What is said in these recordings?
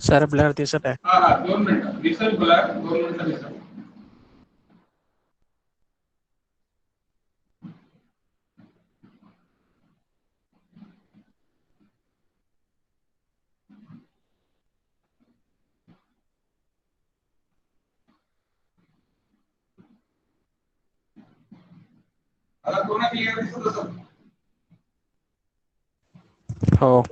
Sir blur दिसत आहे. हा हा 2 मिनिटं दिसेल तुला 2 मिनिटं दिसेल. आता पूर्ण क्लिअर दिसत असेल. हो.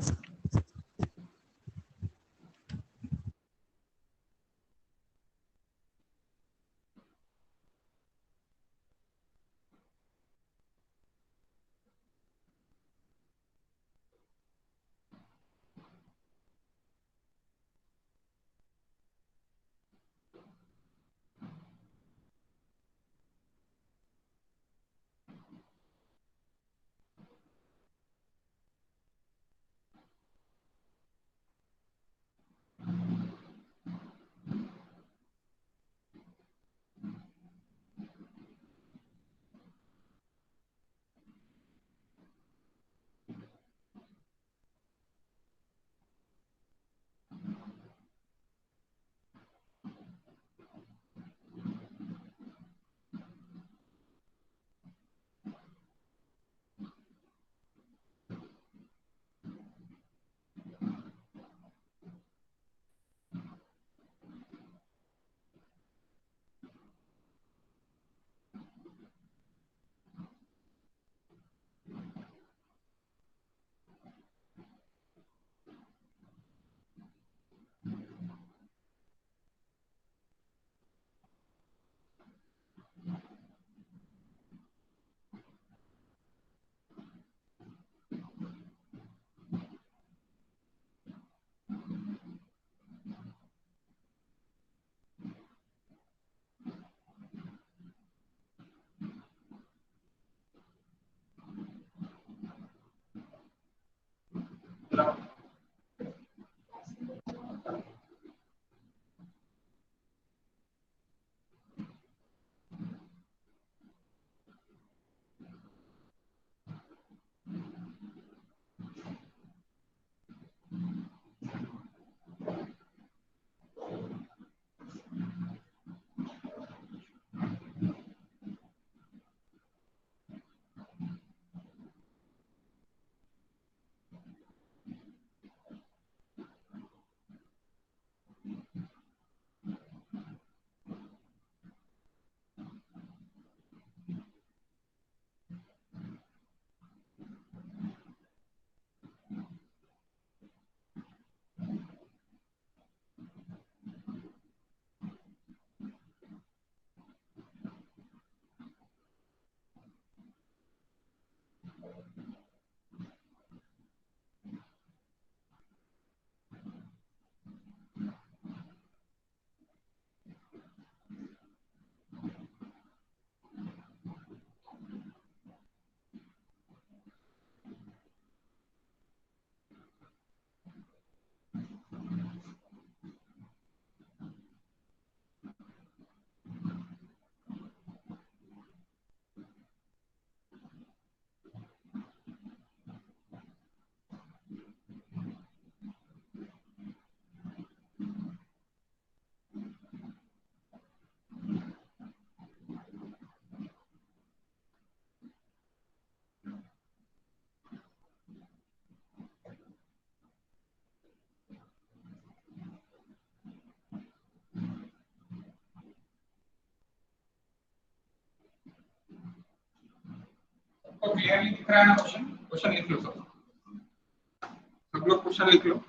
तो क्लियरली दिख रहा है ना क्वेश्चन. क्वेश्चन लिख लो सब लोग क्वेश्चन लिख लो.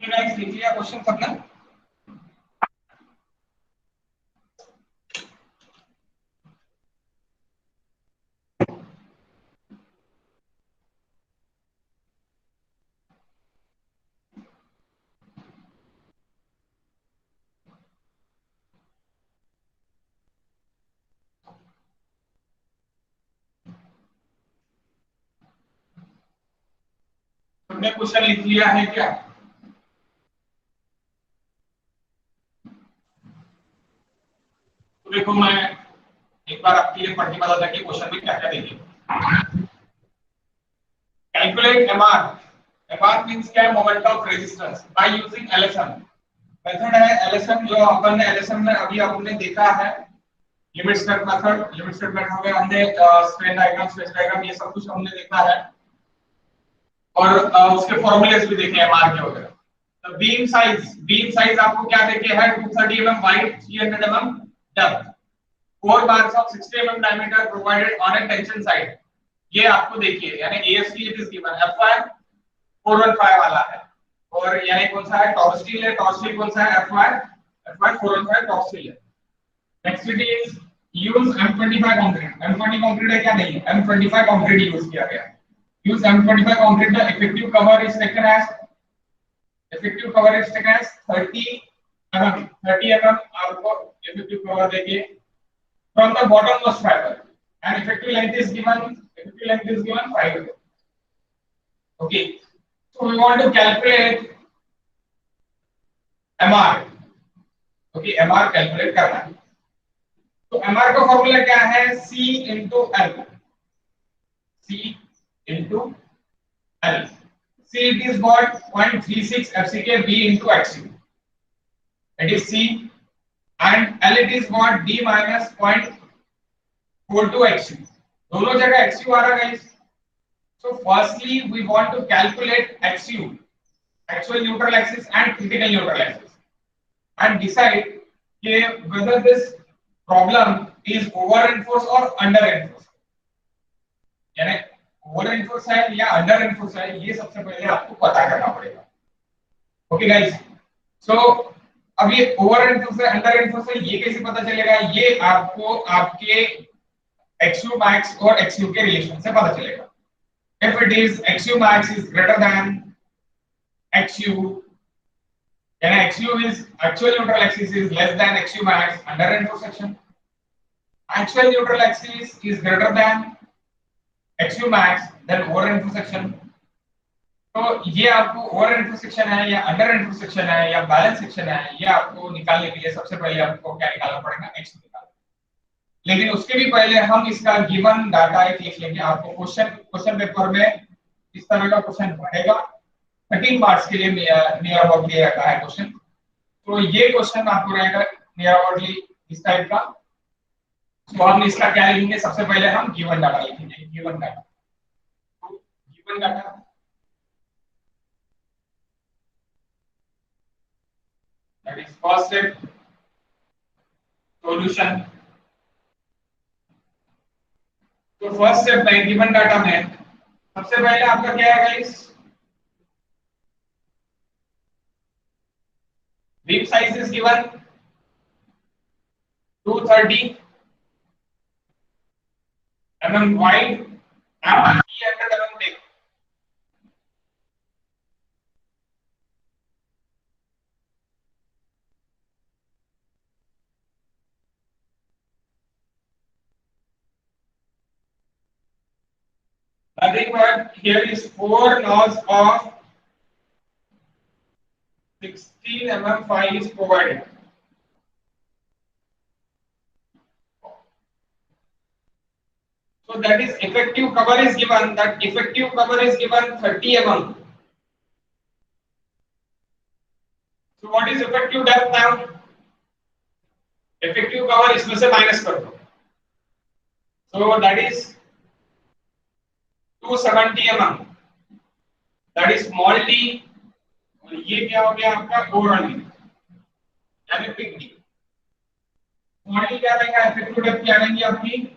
गाइस लिख लिया क्वेश्चन सबने? तुमने क्वेश्चन लिख लिया है क्या? तो देखो मैं एक बार आपके लिए पढ़ के बताता कि क्वेश्चन में क्या क्या देंगे। Calculate MR. एमआर मींस क्या है? Moment of resistance by using LSM. Method है एलएसएम, जो अपन ने एलएसएम में अभी आपने देखा है। Limit step method, limit step method में हमने स्ट्रेन डायग्राम, स्ट्रेस डायग्राम, ये सब कुछ हमने देखा है और उसके फॉर्मूलेस भी देखे हैं एमआर के वगैरह। तो बीम साइज आपको क्या देखे हैं? 230 mm wide, 300 mm depth, 4 bars of 60 mm diameter provided on a tension side। ये आपको देखिए, यानी AST it is given FY 415 वाला है। और यानी कौन सा है? टॉप स्टील है। टॉप स्टील कौन सा है? FY 415 टॉप स्टील है। Next it is use M25 concrete. M20 concrete है क्या? नहीं है, M25 कंक्रीट यूज किया गया है। Use M25 concrete. The effective cover is taken as 30 mm। 30 mm आपको इफेक्टिव कवर देखिए from the bottommost fiber and effective length is given 5 mm। Okay, so we want to calculate MR। okay, MR calculate करना है। तो MR का formula क्या है? C into L। C into L। C it is what? 0.36 FCK B into XU। It is C, and L it is what? D minus 0.42 XU। दोनों जगह XU आ रहा है guys. So firstly we want to calculate XU, actual neutral axis and critical neutral axis, and decide whether this problem is over reinforced or under reinforced। यानी over reinforced है या under reinforced है, ये सबसे पहले आपको पता करना पड़ेगा। ओके गाइस, सो अब ये ओवर reinforced है, अंडर reinforced है, ये कैसे पता चलेगा? ये आपको आपके XU max और XU के रिलेशन से पता चलेगा। If it is XU max is greater than XU, then XU is actual neutral axis is less than XU max under reinforced section। Actual neutral axis is greater than XU max then over reinforced section। तो ये आपको over reinforced section है या under reinforced section है या balance section है, ये आपको निकालने के लिए सबसे पहले आपको क्या निकालना पड़ेगा? XU निकालना। लेकिन उसके भी पहले हम इसका गिवन डाटा एक लिख लेंगे। आपको क्वेश्चन पेपर में इस तरह का क्वेश्चन पड़ेगा, 13 मार्क्स के लिए नियर अबाउट दिया रखा है क्वेश्चन। तो ये क्वेश्चन आपको रहेगा नियर अबाउटली इस टाइप का। तो हम इसका क्या लिखेंगे? सबसे पहले हम गिवन डाटा लिखेंगे। गिवन डाटा, तो given data that is first step solution. तो फर्स्ट स्टेप में गिवन डाटा में सबसे पहले आपका क्या है guys? Beam size is given 230 mm wide and 300 mm thick। Nothing but here is 4 nodes of 16 mm file is provided। So that is effective cover is given. That effective cover is given 30 mm. So what is effective depth now? Effective cover इसमें से minus कर दो. So that is 270 mm. That is small d. और ये क्या हो गया आपका ओवरऑल डी यानी बिग डी. स्मॉल डी क्या रहेगा? इफेक्टिव डेप्थ क्या रहेंगी आपकी?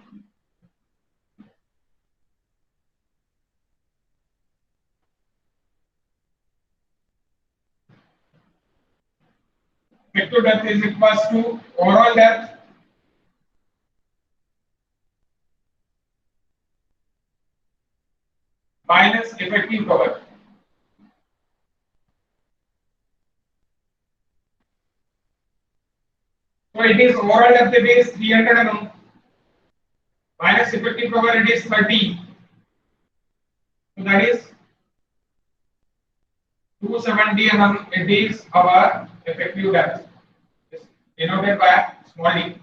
Effective depth is equals to overall depth minus effective cover. So it is overall depth it is 300 mm minus effective cover it is 30. So that is 270 mm. It is our effective depth. It's denoted by small d.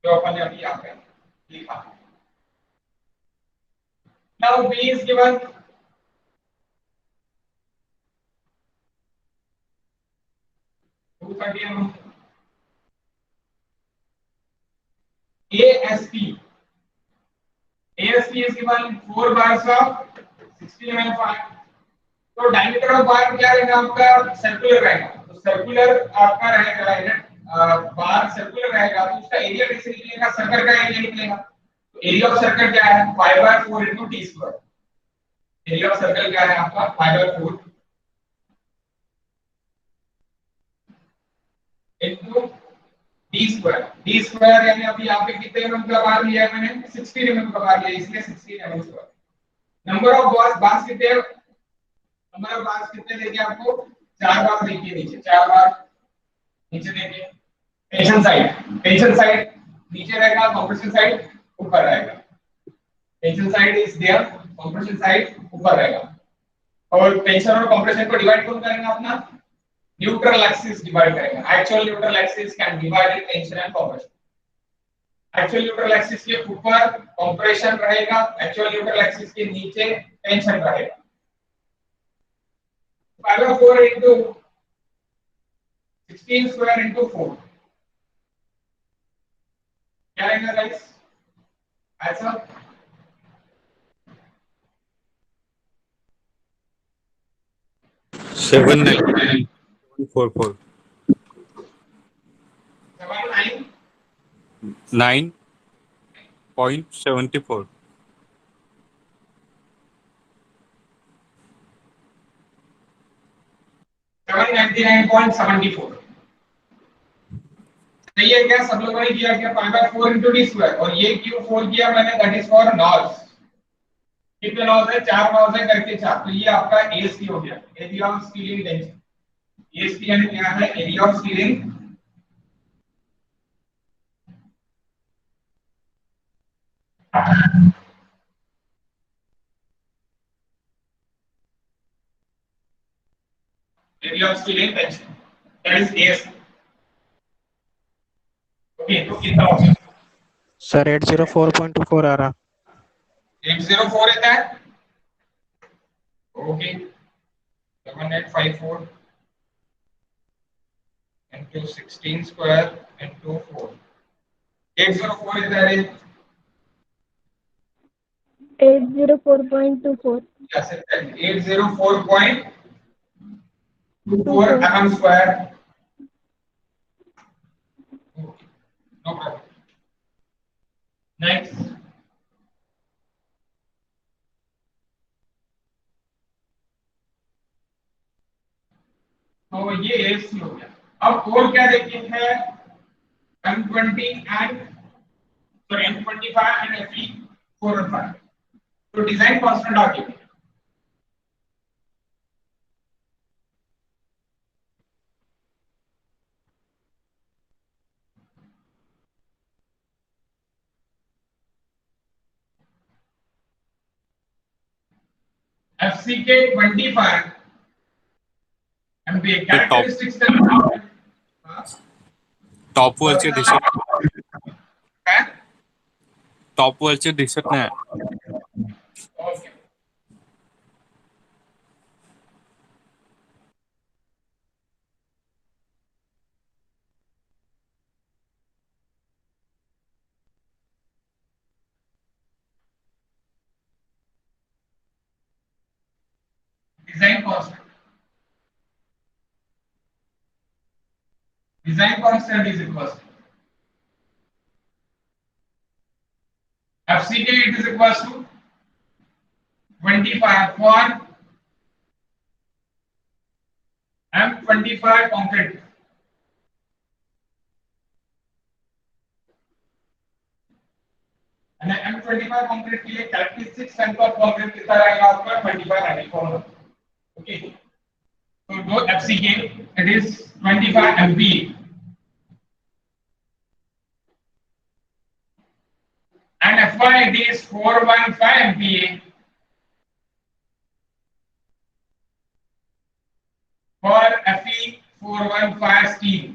जो अपन ने अभी यहाँ पे लिखा. Now B is given 230 mm. ASP is given 4 bars of 60 mm pipe. तो diameter of बार क्या रहेगा आपका? सर्कुलर रहेगा. तो सर्कुलर आपका रहेगा बार सर्कुलर रहेगा तो उसका एरिया कैसे निकलेगा? सर्कल का एरिया निकलेगा. तो एरिया ऑफ सर्कल क्या है? 5/4 * d². एरिया ऑफ सर्कल क्या है आपका? 5/4 * d² यानी अभी यहाँ पे कितने mm का बार लिया है मैंने? 60 mm का बार लिया, इसलिए 60 mm². नंबर ऑफ बार्स कितने? नंबर ऑफ बार्स कितने देंगे आपको? 4 बार देखिए नीचे, 4 बार नीचे देखिए. टेंशन साइड नीचे रहेगा, कंप्रेशन साइड ऊपर रहेगा. Tension side is there, compression side ऊपर रहेगा. और टेंशन और कंप्रेशन को डिवाइड कौन करेगा? अपना न्यूट्रल एक्सिस डिवाइड करेगा. Actual neutral axis can divide tension and compression. Actual neutral axis के ऊपर कंप्रेशन रहेगा, एक्चुअल न्यूट्रल एक्सिस के नीचे टेंशन रहेगा. 5/4 into 16 square into 4 क्या रहेगा गाइस? ऐसा 7,944 9.74 799.74 सही है क्या? सब लोगों ने किया क्या? 5/4 into d² और ये q4 किया मैंने, दैट इज फॉर नॉर्थ. कितने नॉर्थ है? 4 नॉर्थ है करके 4. तो ये आपका एएसटी हो गया, area of stealing tension. AST यानी क्या है? Area of stealing area of steel tension, that is AS. Okay, तो कितना हो गया सर? 804.24 आ रहा. 804 है that. Okay, 7854 into 16 square into 4. 804 is that is 804.24. yes, 804.24 mm square. Okay, no problem. Next. तो ये एसी हो गया. अब और क्या देखते हैं? M20 and sorry M25 and Fe4 and 5. तो डिजाइन कांस्टेंट आ गया. FCK 25 MPa characteristics. टॉप वरचे दिसत काय? टॉप वरचे दिसत नाही. Okay. Design constant. Design constant is equals to FCK, it is equals to 25 for M25 concrete. And M25 concrete के लिए characteristic strength of concrete कितना रहेगा आपका 25 MPa. Okay. So do FCK, it is 25 MPa. And FY, it is 415 MPa. For Fe 415 steel.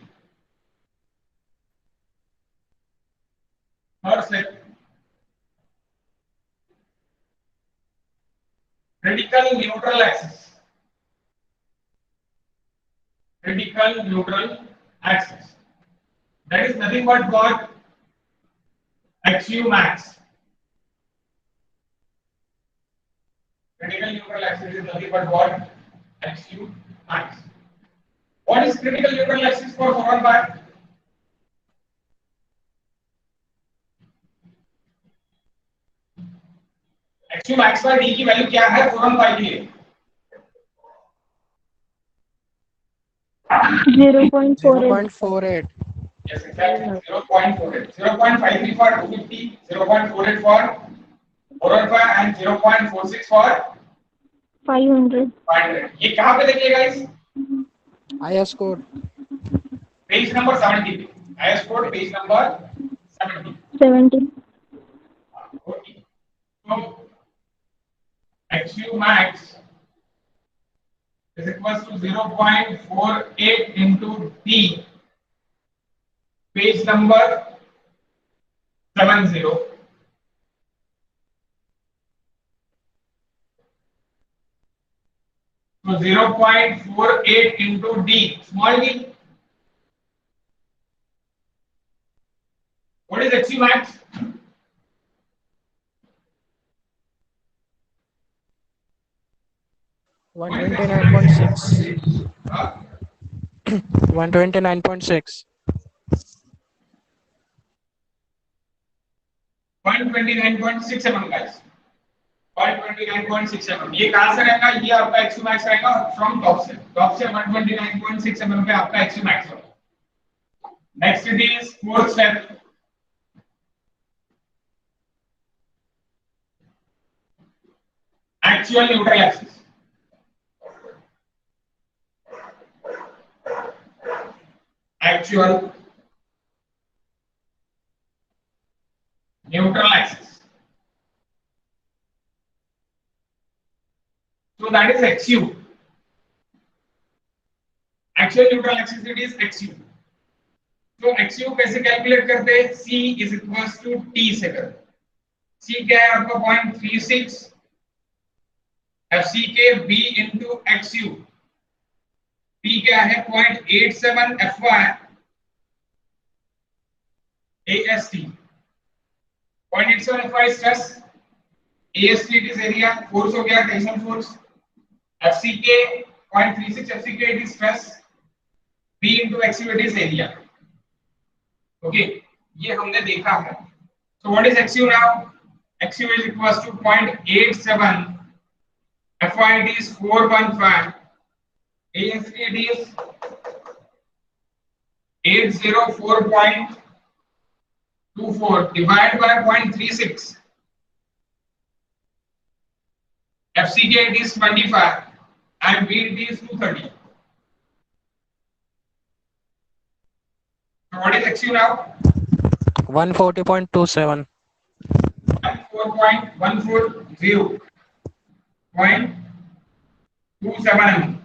First step. Radical neutral axis. Radical neutral axis. That is nothing but what? XU max. Critical neutral axis is nothing but what? XU max. What is critical neutral axis for 415? XU max पर D की value क्या है 415 के लिए? 0.48. Yes, exactly. 0.48. 0.53 for 250, 0.48 for 415 and 0.46 for 500. 500. ये कहाँ पे देखिए guys? IS code. Page number 70. IS code page number 70. 70. Okay. So XU max is equals to 0.48 into D. Page number 70. So 0.48 into D, small d. What is XU max? One 129.6. Huh? 129.6. 129.6 mm guys. 129.6 mm. ये कहाँ से रहेगा? ये आपका XU max रहेगा from top से. Top से 129.6 mm पे आपका XU max होगा. Next it is fourth step. Actual neutral axis. Actual neutral axis. So that is XU. Actual neutral axis it is XU. So XU कैसे calculate करते हैं? C is equals to T से करते हैं. C क्या है आपका 0.36 FCK B into XU. T क्या है 0.87 FY AST. 0.87 FY stress. AST it is area. Force हो गया tension force. FCK 0.36 FCK it is stress. B into XU it is area. Okay, ये हमने देखा है. So what is XU now? XU is equals to 0.87. FY it is 415. AST it is 804.24 divided by 0.36. FCK it is 25 and B it is 230. So what is XU now? 140.27. 4.140.27 mm.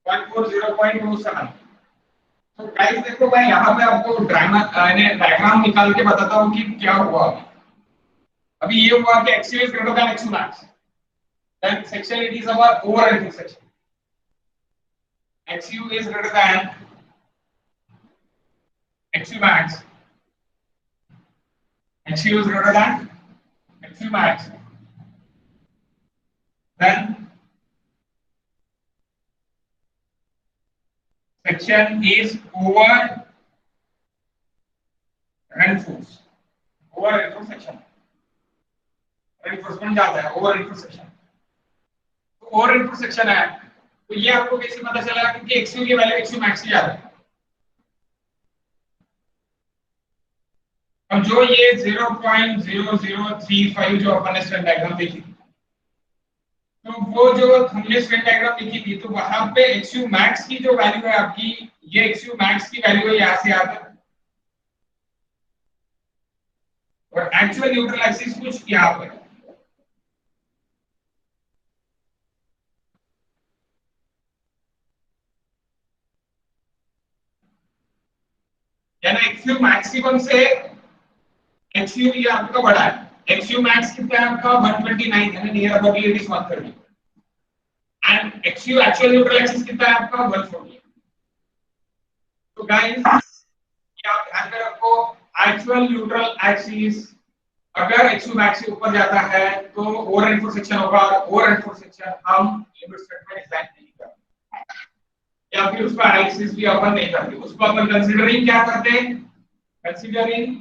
140.27. तो guys देखो मैं यहाँ पे आपको diagram निकाल के बताता हूँ कि क्या हुआ। अभी ये हुआ कि XU is greater than XU max, then section it is our over intersection. XU is greater than XU max. XU is greater than XU max. Then section is over reinforced. Over reinforced section. Reinforcement जाता है over reinforced section. तो over reinforced section है. तो ये आपको कैसे पता चला क्योंकि XU की वैल्यू XU max की ज्यादा है. अब जो ये 0.0035 जो अपन ने स्ट्रेन डायग्राम देखी थी, तो वो जो हमने स्ट्रेन डायग्राम देखी थी तो वहां पे XU max की जो वैल्यू है आपकी, ये XU max की वैल्यू है यहाँ से यहाँ तक, और एक्चुअल न्यूट्रल एक्सिस कुछ यहाँ पर है. यानी XU मैक्सिमम से XU ये आपका बड़ा है. XU max कितना है आपका 129 है, near about it is 130, and XU actual neutral axis कितना है आपका 140. तो गाइस ये आप ध्यान में रखो, एक्चुअल न्यूट्रल एक्सिस अगर XU max से ऊपर जाता है तो ओवर रेनफोर्स सेक्शन होगा, और ओवर रेनफोर्स सेक्शन हम लिमिट स्टेट में डिजाइन नहीं करते या फिर उसका एनालिसिस भी अपन नहीं करते. उसको अपन कंसीडरिंग क्या करते हैं, कंसीडरिंग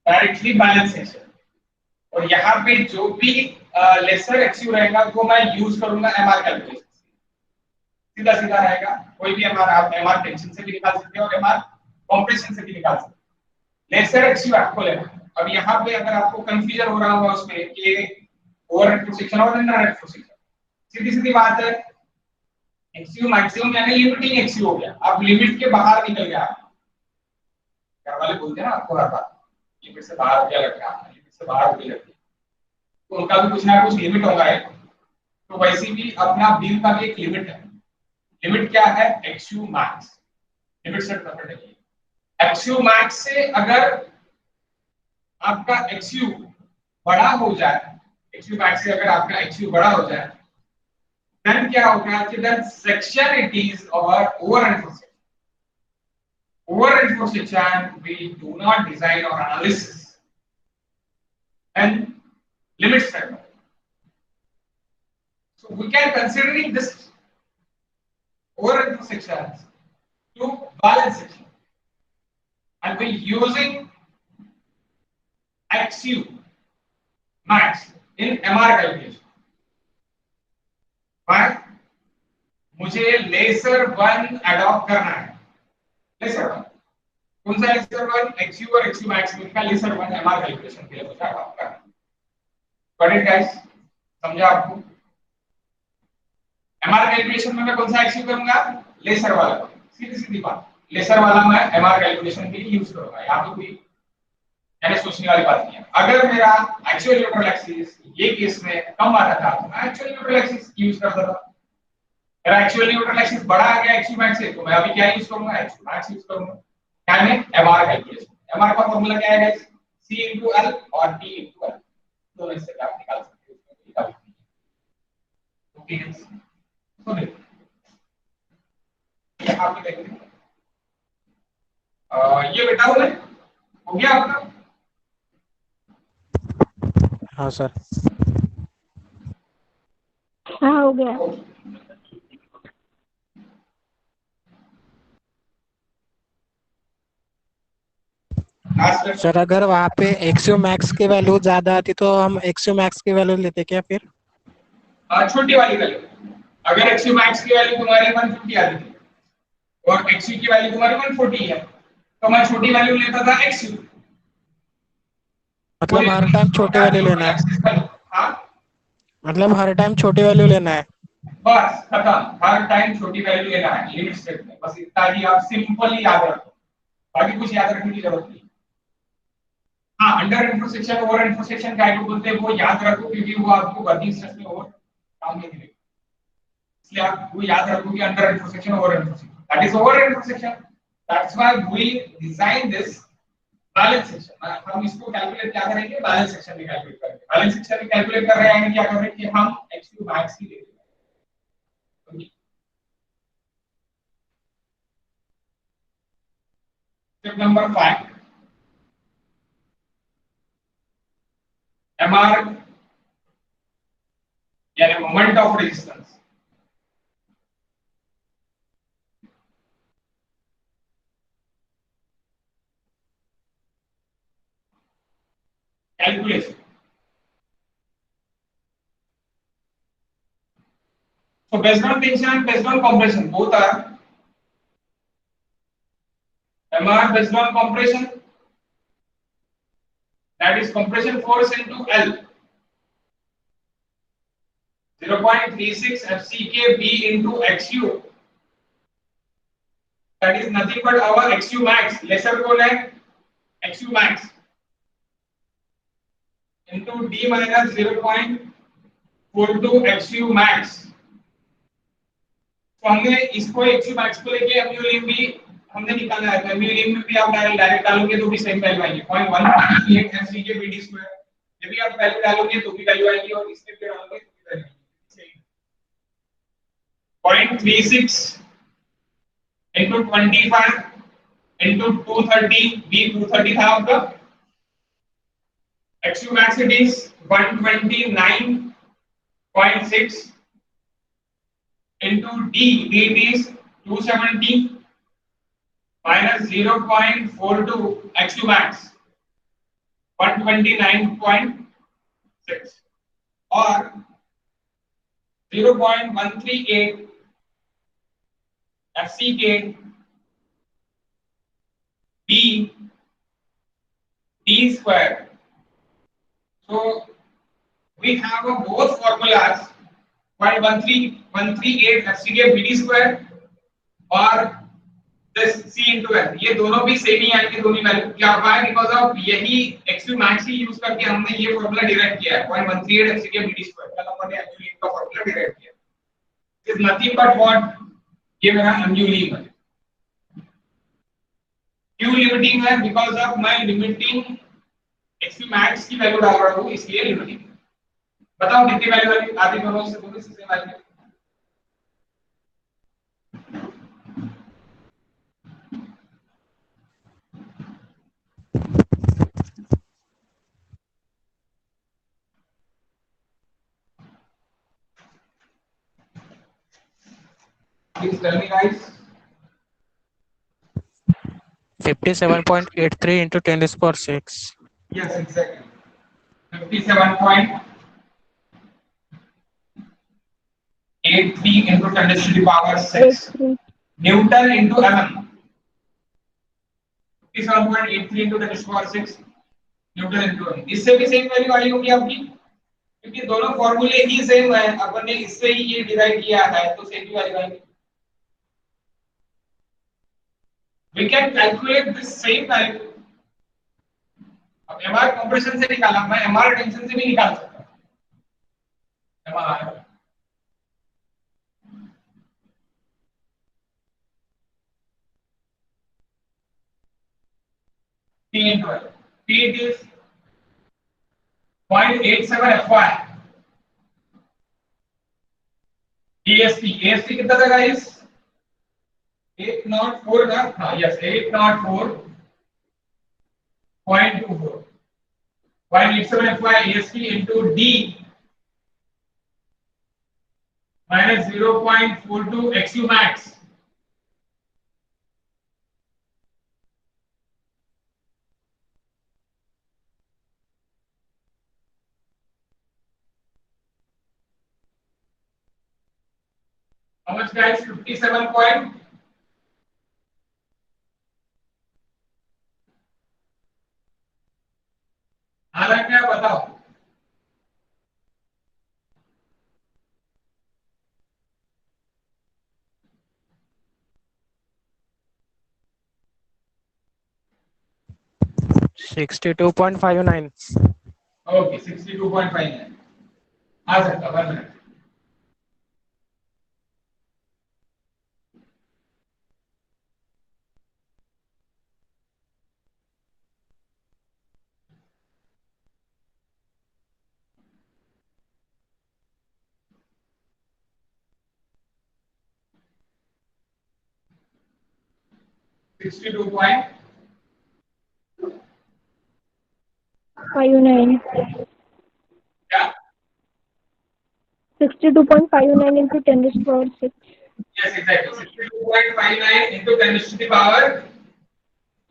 डायरेक्टली बैलेंस सेक्शन. और यहाँ पे जो भी लेसर XU रहेगा वो मैं यूज करूंगा MR कैलकुलेशन. सीधा सीधा रहेगा, कोई भी MR आप MR टेंशन से भी निकाल सकते हो और MR कंप्रेशन से भी निकाल सकते हो. लेसर XU आपको लेना है. अब यहाँ पे अगर आपको कंफ्यूजन हो रहा होगा उसमें कि ओवर रेनफोर्स सेक्शन और अंडर रेनफोर्स सेक्शन, सीधी सीधी बात है, XU मैक्सिमम यानी लिमिटिंग XU हो गया. आप लिमिट के बाहर निकल गया. घर वाले बोलते हैं ना आपको हर बार लिमिट से बाहर हो गया लड़का, लिमिट से बाहर हो गई लड़की, तो उनका भी कुछ ना कुछ लिमिट होगा है. तो वैसे भी अपना बिल का भी एक लिमिट है. लिमिट क्या है, XU मैक्स. लिमिट सेट करने के लिए XU मैक्स से अगर आपका XU बड़ा हो जाए, XU मैक्स से अगर आपका XU बड़ा हो जाए, then क्या होगा कि then section it is our over reinforced section. Over reinforced section we do not design or analysis and limit set. So we can considering this over reinforced sections to balance section, and we using XU max in MR calculation. पर मुझे laser 1 adopt करना है. Laser 1 कौन सा laser 1, XU और XU max का laser 1 MR calculation के लिए मुझे अडॉप्ट करना है. गॉट इट गाइस, समझा आपको? MR कैलकुलेशन में मैं कौन सा XU करूंगा, लेसर वाला. सीधी सीधी बात, लेसर वाला मैं MR कैलकुलेशन के लिए यूज करूंगा. यहाँ पे कोई यानी सोचने वाली बात नहीं है. अगर मेरा एक्चुअल न्यूट्रल एक्सिस ये केस में कम आ रहा था तो मैं एक्चुअल न्यूट्रल एक्सिस यूज करता था. मेरा एक्चुअल न्यूट्रल एक्सिस बड़ा आ गया XU max से, तो मैं अभी क्या यूज करूंगा, XU max यूज करूंगा. क्या है, MR कैलकुलेशन. MR का फार्मूला क्या है गाइस, C into L और T into L. दोनों इससे आप निकाल सकते हो. ओके तो देखो यहाँ पे देखिए ये बेटा हो गया आपका. हाँ सर. हाँ हो गया. सर अगर वहाँ पे XU max की वैल्यू ज्यादा आती तो हम XU max की वैल्यू लेते क्या फिर? छोटी वाली वैल्यू. अगर XU max की वैल्यू तुम्हारी 150 आती थी और XU की वैल्यू तुम्हारी 140 है तो मैं छोटी वैल्यू लेता था XU. मतलब हर टाइम छोटी वैल्यू लेना है. हाँ मतलब हर टाइम छोटी वैल्यू लेना है. बस खत्म, हर टाइम छोटी वैल्यू लेना है लिमिट स्टेट में. बस इतना ही आप सिंपली याद रखो, बाकी कुछ याद रखने की जरूरत नहीं. हाँ अंडर इंटरसेक्शन ओवर इंटरसेक्शन क्या है बोलते हैं वो याद रखो क्योंकि वो आपको वर्किंग स्ट्रेस में और काम नहीं मिलेगा. इसलिए आप वो याद रखो कि under intersection over intersection, that is over intersection. That's why we design this balance section. हम इसको कैलकुलेट क्या करेंगे, बैलेंस सेक्शन में कैलकुलेट करेंगे। बैलेंस सेक्शन में कैलकुलेट कर रहे हैं, क्या कर रहे हैं कि हम x2 मैक्स की ले रहे हैं। स्टेप नंबर 5, MR यानी moment of resistance. Calculation. So based on tension and based on compression, both are MR based on compression, that is compression force into L, 0.36 FCKB into XU, that is nothing but our XU max, lesser कौन है, XU max into D minus 0.42 XU max। तो हमने इसको XU max को लेके mu lim भी हमने निकाला है, तो mu lim में भी आप डायरेक्ट डालोगे तो भी सेम वैल्यू आएगी 0.138 FCKBD स्क्वायर। जब भी आप वैल्यू डालोगे तो भी वैल्यू आएगी और इसके भी डालोगे तो भी वैल्यू आएगी। 0.36 into 25 into 230, B 230 था आपका, XU max it is 129.6 into D it is 270 minus 0.42 XU max 129.6 और 0.138 FCK D square। So we have both formulas 0.138 FCK BD square और this C into L, ये दोनों भी सेम ही आएंगे, दोनों वैल्यू क्या है, बिकॉज़ ऑफ यही XU max ही यूज करके हमने ये फार्मूला डिराइव किया है 0.138 FCK BD square मतलब हमने MU lim का फार्मूला डिराइव किया। It is nothing but what, ये मेरा MU lim है। क्यों लिमिटिंग है, बिकॉज़ ऑफ मैं लिमिटिंग XU max की वैल्यू डाल रहा हूं इसलिए लिमिटिंग। बताओ कितनी वैल्यू आती है, आधी दोनों से same value. Please tell me guys। 57.83 into 10 to the power 6। Yes, exactly। 57.83 into 10 to the power 6 Newton into mm। 57.83 into 10 to the power 6 Newton into mm। इससे भी सेम वैल्यू आई होगी आपकी, क्योंकि दोनों फॉर्मूले ही सेम है, अपन ने इससे ही ये डिराइव किया है तो सेम ही वैल्यू आएगी। We can calculate this same value। अब MR compression से निकाला, मैं MR टेंशन से भी निकाल सकता हूँ। MR T into L, T is 0.87 FY, AST कितना था गाइस, 804 का, हाँ yes 804.24 0.87 FY AST into D minus 0.42 XU max how much guys, 57 point आ रहा है क्या बताओ। $62.59। ओके 62.59 आ सकता है, 1 मिनट। 62.59 क्या 62.59 into 10 raised to power 6. Yes, exactly. 62.59 into 10 to the power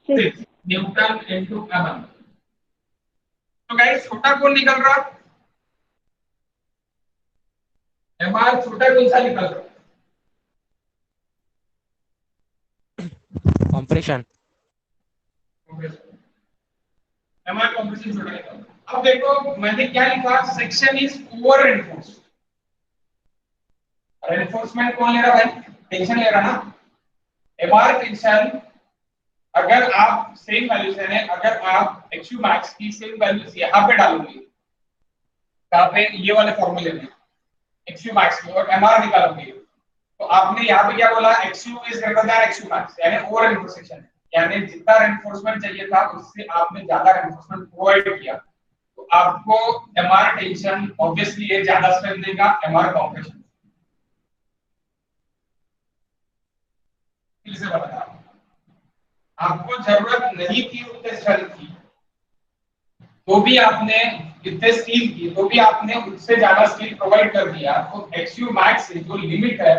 6 Newton into mm. तो गाइस छोटा कौन निकल रहा? mr छोटा कौन सा निकल रहा? compression. mr कंप्रेशन छोटा निकल रहा. अब देखो मैंने क्या लिखा? Section is over enforced. Reinforcement कौन ले रहा भाई? टेंशन ले रहा ना. mr टेंशन अगर आप सेम वैल्यूज है, अगर आप एक्यू मैक्स की सेम वैल्यूज यहां पे डालोगे, कहां पे? ये वाले फॉर्मूले में एक्यू मैक्स की और mr निकालोगे, तो आपने यहां पे क्या बोला? XU is greater than XU max, यानी ओवर रेनफोर्सेशन, यानी जितना रेनफोर्समेंट चाहिए था उससे आपने ज्यादा रेनफोर्समेंट प्रोवाइड किया, तो आपको mr टेंशन ऑब्वियसली ये ज्यादा स्ट्रेंथ देगा mr कंप्रेशन. इसे बता, आपको जरूरत नहीं थी उतने स्ट्रेंथ की, तो भी आपने इतने स्टील की, तो भी आपने उससे ज्यादा स्टील प्रोवाइड कर दिया, तो एक्सयू मैक्स जो लिमिट है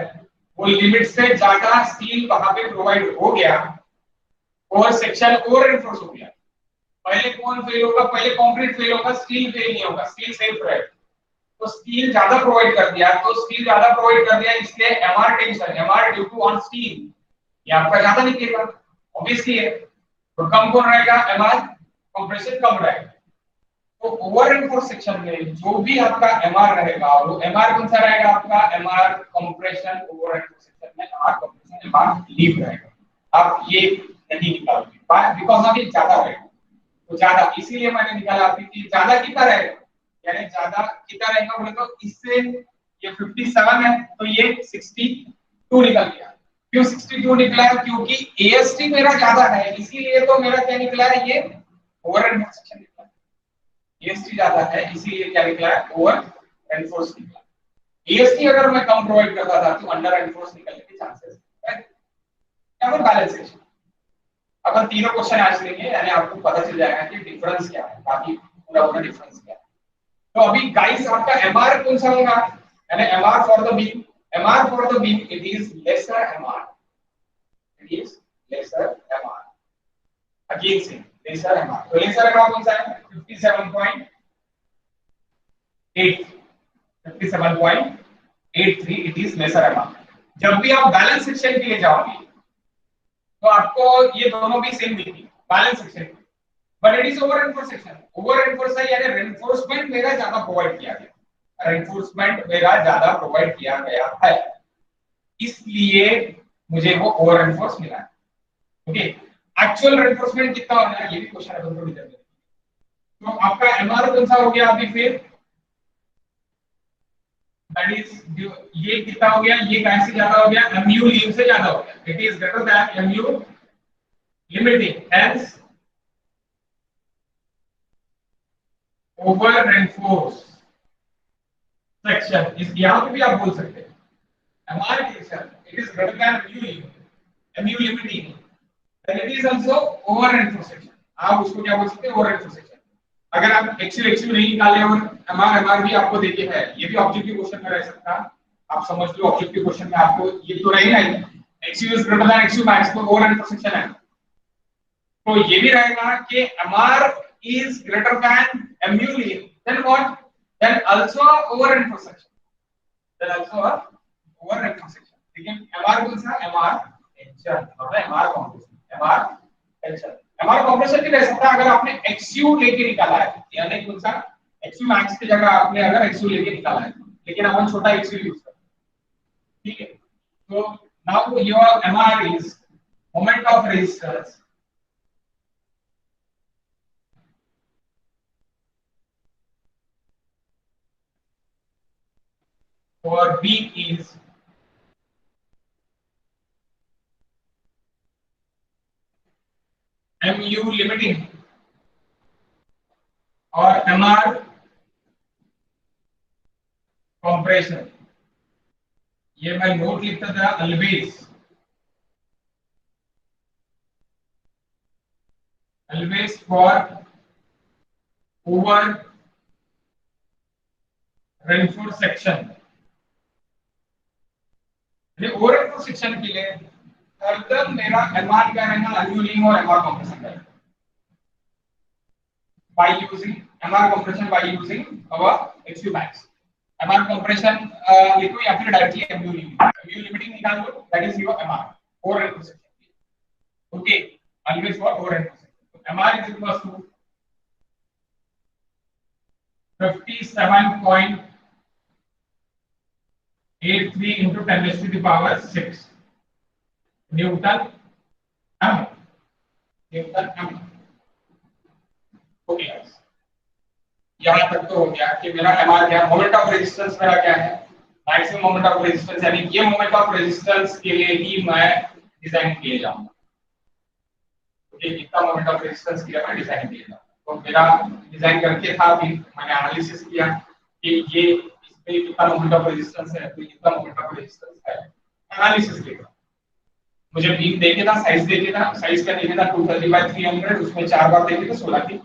वो लिमिट से ज्यादा स्टील वहां पे प्रोवाइड हो गया और सेक्शन ओवर एनफोर्स हो गया. पहले कौन फेल होगा? पहले कंक्रीट फेल होगा, स्टील फेल नहीं होगा, स्टील सेफ रहेगा. तो स्टील ज्यादा प्रोवाइड कर दिया, तो स्टील ज्यादा प्रोवाइड कर दिया, इसलिए mr tension, mr due to on steel, ये आपका ज्यादा निकलेगा ऑब्वियसली है. तो कम कौन रहेगा? mr कंप्रेशन कम रहेगा. तो ओवर एनफोर्स सेक्शन में जो भी आपका mr रहेगा वो mr कौन सा रहेगा? आपका mr compression. Over enforce section में mr कंप्रेशन, mr लीव रहेगा. आप ये नहीं निकालोगे बिकॉज़ ऑफ ये ज्यादा रहेगा, तो ज्यादा इसीलिए मैंने निकाला कि ज्यादा कितना रहेगा, यानी ज्यादा कितना रहेगा बोले तो इससे ये 57 है तो ये 62 निकल गया. क्यों 62 निकला है? क्योंकि एएसटी मेरा ज्यादा है, इसीलिए तो मेरा क्या निकला है? ये ओवर एनफोर्स सेक्शन निकला. एएसटी ज्यादा है इसीलिए क्या निकला है? ओवर एनफोर्स निकला. एएसटी अगर मैं कम प्रोवाइड करता था तो अंडर एनफोर्स निकलने के चांसेस है. या फिर बैलेंस सेक्शन. अपन तीनों क्वेश्चन आज लेंगे, यानी आपको पता चल जाएगा कि डिफरेंस क्या है, काफी पूरा डिफरेंस क्या है. तो अभी गाइस आपका mr कौन सा होगा? यानी mr for the beam, mr for the beam it is lesser mr, it is lesser mr. Again से लेसर mr. तो लेसर mr कौन सा है? 57.83 इट इज लेसर mr. जब भी आप बैलेंस सेक्शन के लिए जाओगे तो आपको ये दोनों भी सेम दिखेंगे balance section, but it is over enforce section. Over enforce है यानी रेनफोर्समेंट मेरा ज्यादा प्रोवाइड किया गया, रेनफोर्समेंट मेरा ज्यादा प्रोवाइड किया गया है, इसलिए मुझे वो ओवर एनफोर्स मिला है. ओके, एक्चुअल रेनफोर्समेंट कितना होना है ये भी क्वेश्चन अपन को डिटरमाइन. तो आपका mr कौन सा हो गया अभी? फिर दैट इज ये कितना हो गया? ये कहां से ज्यादा हो गया? mu लीव से ज्यादा हो गया. It is greater than mu लिमिटिंग, हेंस ओवर रेनफोर्स सेक्शन. इस यहां पे भी आप बोल सकते हैं mr tension it is greater than mu लिमिटिंग, then it is also over reinforce section. आप उसको क्या बोल सकते हैं? Over reinforce section. अगर आप एक्चुअल नहीं निकाले और mr भी आपको देखे है, ये भी ऑब्जेक्टिव क्वेश्चन में रह सकता है. आप समझ लो ऑब्जेक्टिव क्वेश्चन में आपको ये तो रहेगा ही, actual is greater than actual max, तो ओवर रेनफोर्स सेक्शन है. तो ये भी रहेगा कि mr is greater than mu leave, then what? Then also over reinforced section, then also over reinforced section. लेकिन mr कौन सा? mr टेंशन और mr compression. mr tension, mr compression भी रह सकता है अगर आपने xu लेके निकाला है, यानी कौन सा? xu मैक्स की जगह आपने अगर xu लेके निकाला है, लेकिन अपन छोटा xu यूज करते हैं. ठीक है, तो now your mr is moment of resistance for beam is mu limiting और mr compression. ये मैं नोट लिखता था always always for over reinforced section, ये ओवर reinforced section के लिए हरदम मेरा एमआर क्या रहेगा, अनयूलिंग और एमआर कंप्रेशन रहेगा by using MR compression by using our XU max. MR compression लिखो या फिर डायरेक्टली MU limiting निकाल लो, that is your MR over reinforced section. Okay, always for over reinforced section. MR is equal to 57.83 into 10 raised to the power 6 Newton M. Newton M. Okay guys, यहाँ तक तो हो गया कि मेरा MR क्या है, मोमेंट ऑफ रेजिस्टेंस मेरा क्या है, मैक्सिमम मोमेंट ऑफ रेजिस्टेंस, यानी ये मोमेंट ऑफ रेजिस्टेंस के लिए ही मैं डिजाइन किए जाऊंगा। ओके, कितना मोमेंट ऑफ रेजिस्टेंस के लिए मैं डिजाइन किए जाऊंगा, तो मेरा डिजाइन करके था, फिर मैंने एनालिसिस किया कि ये इसमें कितना मोमेंट ऑफ रेजिस्टेंस है, तो कितना मोमेंट ऑफ रेजिस्टेंस है, एनालिसिस किया। मुझे बीम देके था, साइज देके था, साइज का देके था 230/300, उसमें 4 बार देके थे 16 की,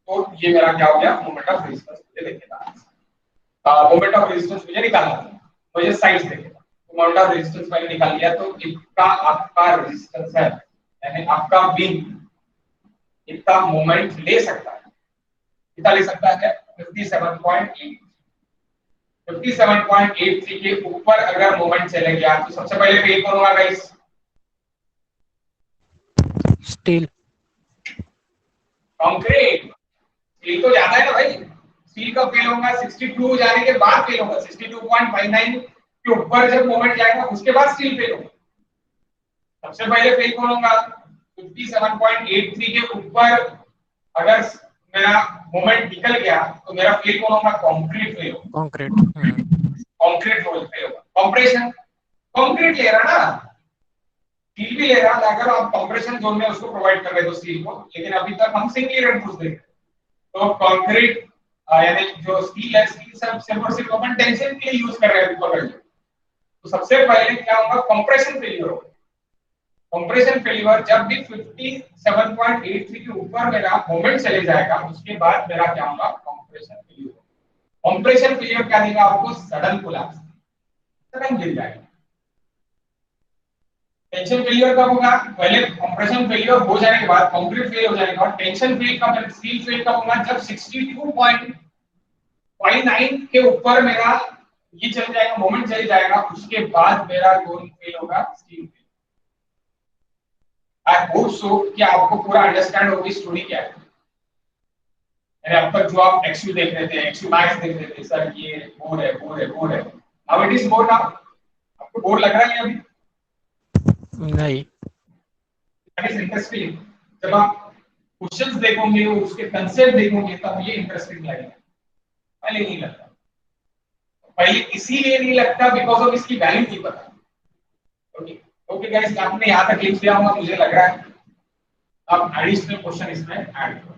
तो ये मेरा क्या हो गया, मोमेंट ऑफ रेजिस्टेंस मुझे देखे था। मोमेंट ऑफ रेजिस्टेंस मुझे निकालना था, मुझे साइज देखे था, तो मोमेंट ऑफ रेजिस्टेंस मैंने निकाल लिया। तो इतना आपका रेजिस्टेंस है, यानी आपका बीम इतना मोमेंट ले सकता है, कितना ले सकता है, 57.83 के ऊपर अगर मोमेंट चले गया तो सबसे पहले फेल करूंगा गाइस, स्टील, कंक्रीट। स्टील तो ज्यादा है ना भाई, स्टील का फेल होगा 62 जाने के बाद फेल होगा, 62.59 के ऊपर जब मोमेंट जाएगा उसके बाद स्टील फेल होगा। सबसे पहले फेल कौन होगा, 57.83 के ऊपर अगर मेरा मोमेंट निकल गया तो मेरा फेल कौन होगा, कंक्रीट फेल होगा। कंक्रीट, कंक्रीट रोल फेल होगा। कंप्रेशन, कंक्रीट ले रहा ना, स्टील भी ले रहा है, अगर आप कंप्रेशन जोन में उसको प्रोवाइड कर रहे हो स्टील को, लेकिन अभी तक हम सिंगली रेनफोर्स दे रहे हैं, तो कंक्रीट यानी जो स्टील है, स्टील सिर्फ और सिर्फ अपन टेंशन के लिए यूज कर रहे हैं पकड़ लो, तो सबसे पहले क्या होगा, कंप्रेशन फेलियर होगा। कंप्रेशन फेलियर जब भी 57.83 के ऊपर मेरा मोमेंट चले जाएगा उसके बाद मेरा क्या होगा, कंप्रेशन फेलियर। कंप्रेशन फेलियर क्या देगा आपको, सडन कोलैप्स, सडन गिर जाएगा। टेंशन फेलियर कब होगा, पहले कंप्रेशन फेलियर हो जाने के बाद, कंक्रीट फेल हो जाने के बाद टेंशन फेल कब, स्टील फेल कब होगा, जब 62.59 के ऊपर मेरा ये चल जाएगा, मोमेंट चल जाएगा, उसके बाद मेरा जोन फेल होगा, steel fail. I hope so कि आपको पूरा अंडरस्टैंड होगी स्टोरी क्या है। अब तक जो आप एक्सयू देख रहे थे, एक्सयू मैक्स देख रहे थे, सर ये बोर्ड है, बोर्ड है, बोर्ड है, now it is board. Now आपको बोर्ड लग रहा है अभी नहीं, दैट इज इंटरेस्टिंग। जब आप क्वेश्चंस देखोगे, उसके कंसेप्ट देखोगे, तब ये इंटरेस्टिंग लगेगा, पहले नहीं लगता। पहले इसीलिए नहीं लगता बिकॉज ऑफ इसकी वैल्यू नहीं पता। ओके ओके गाइस, आपने यहां तक लिख लिया होगा मुझे लग रहा है। अब एडिशनल क्वेश्चन इसमें ऐड करो।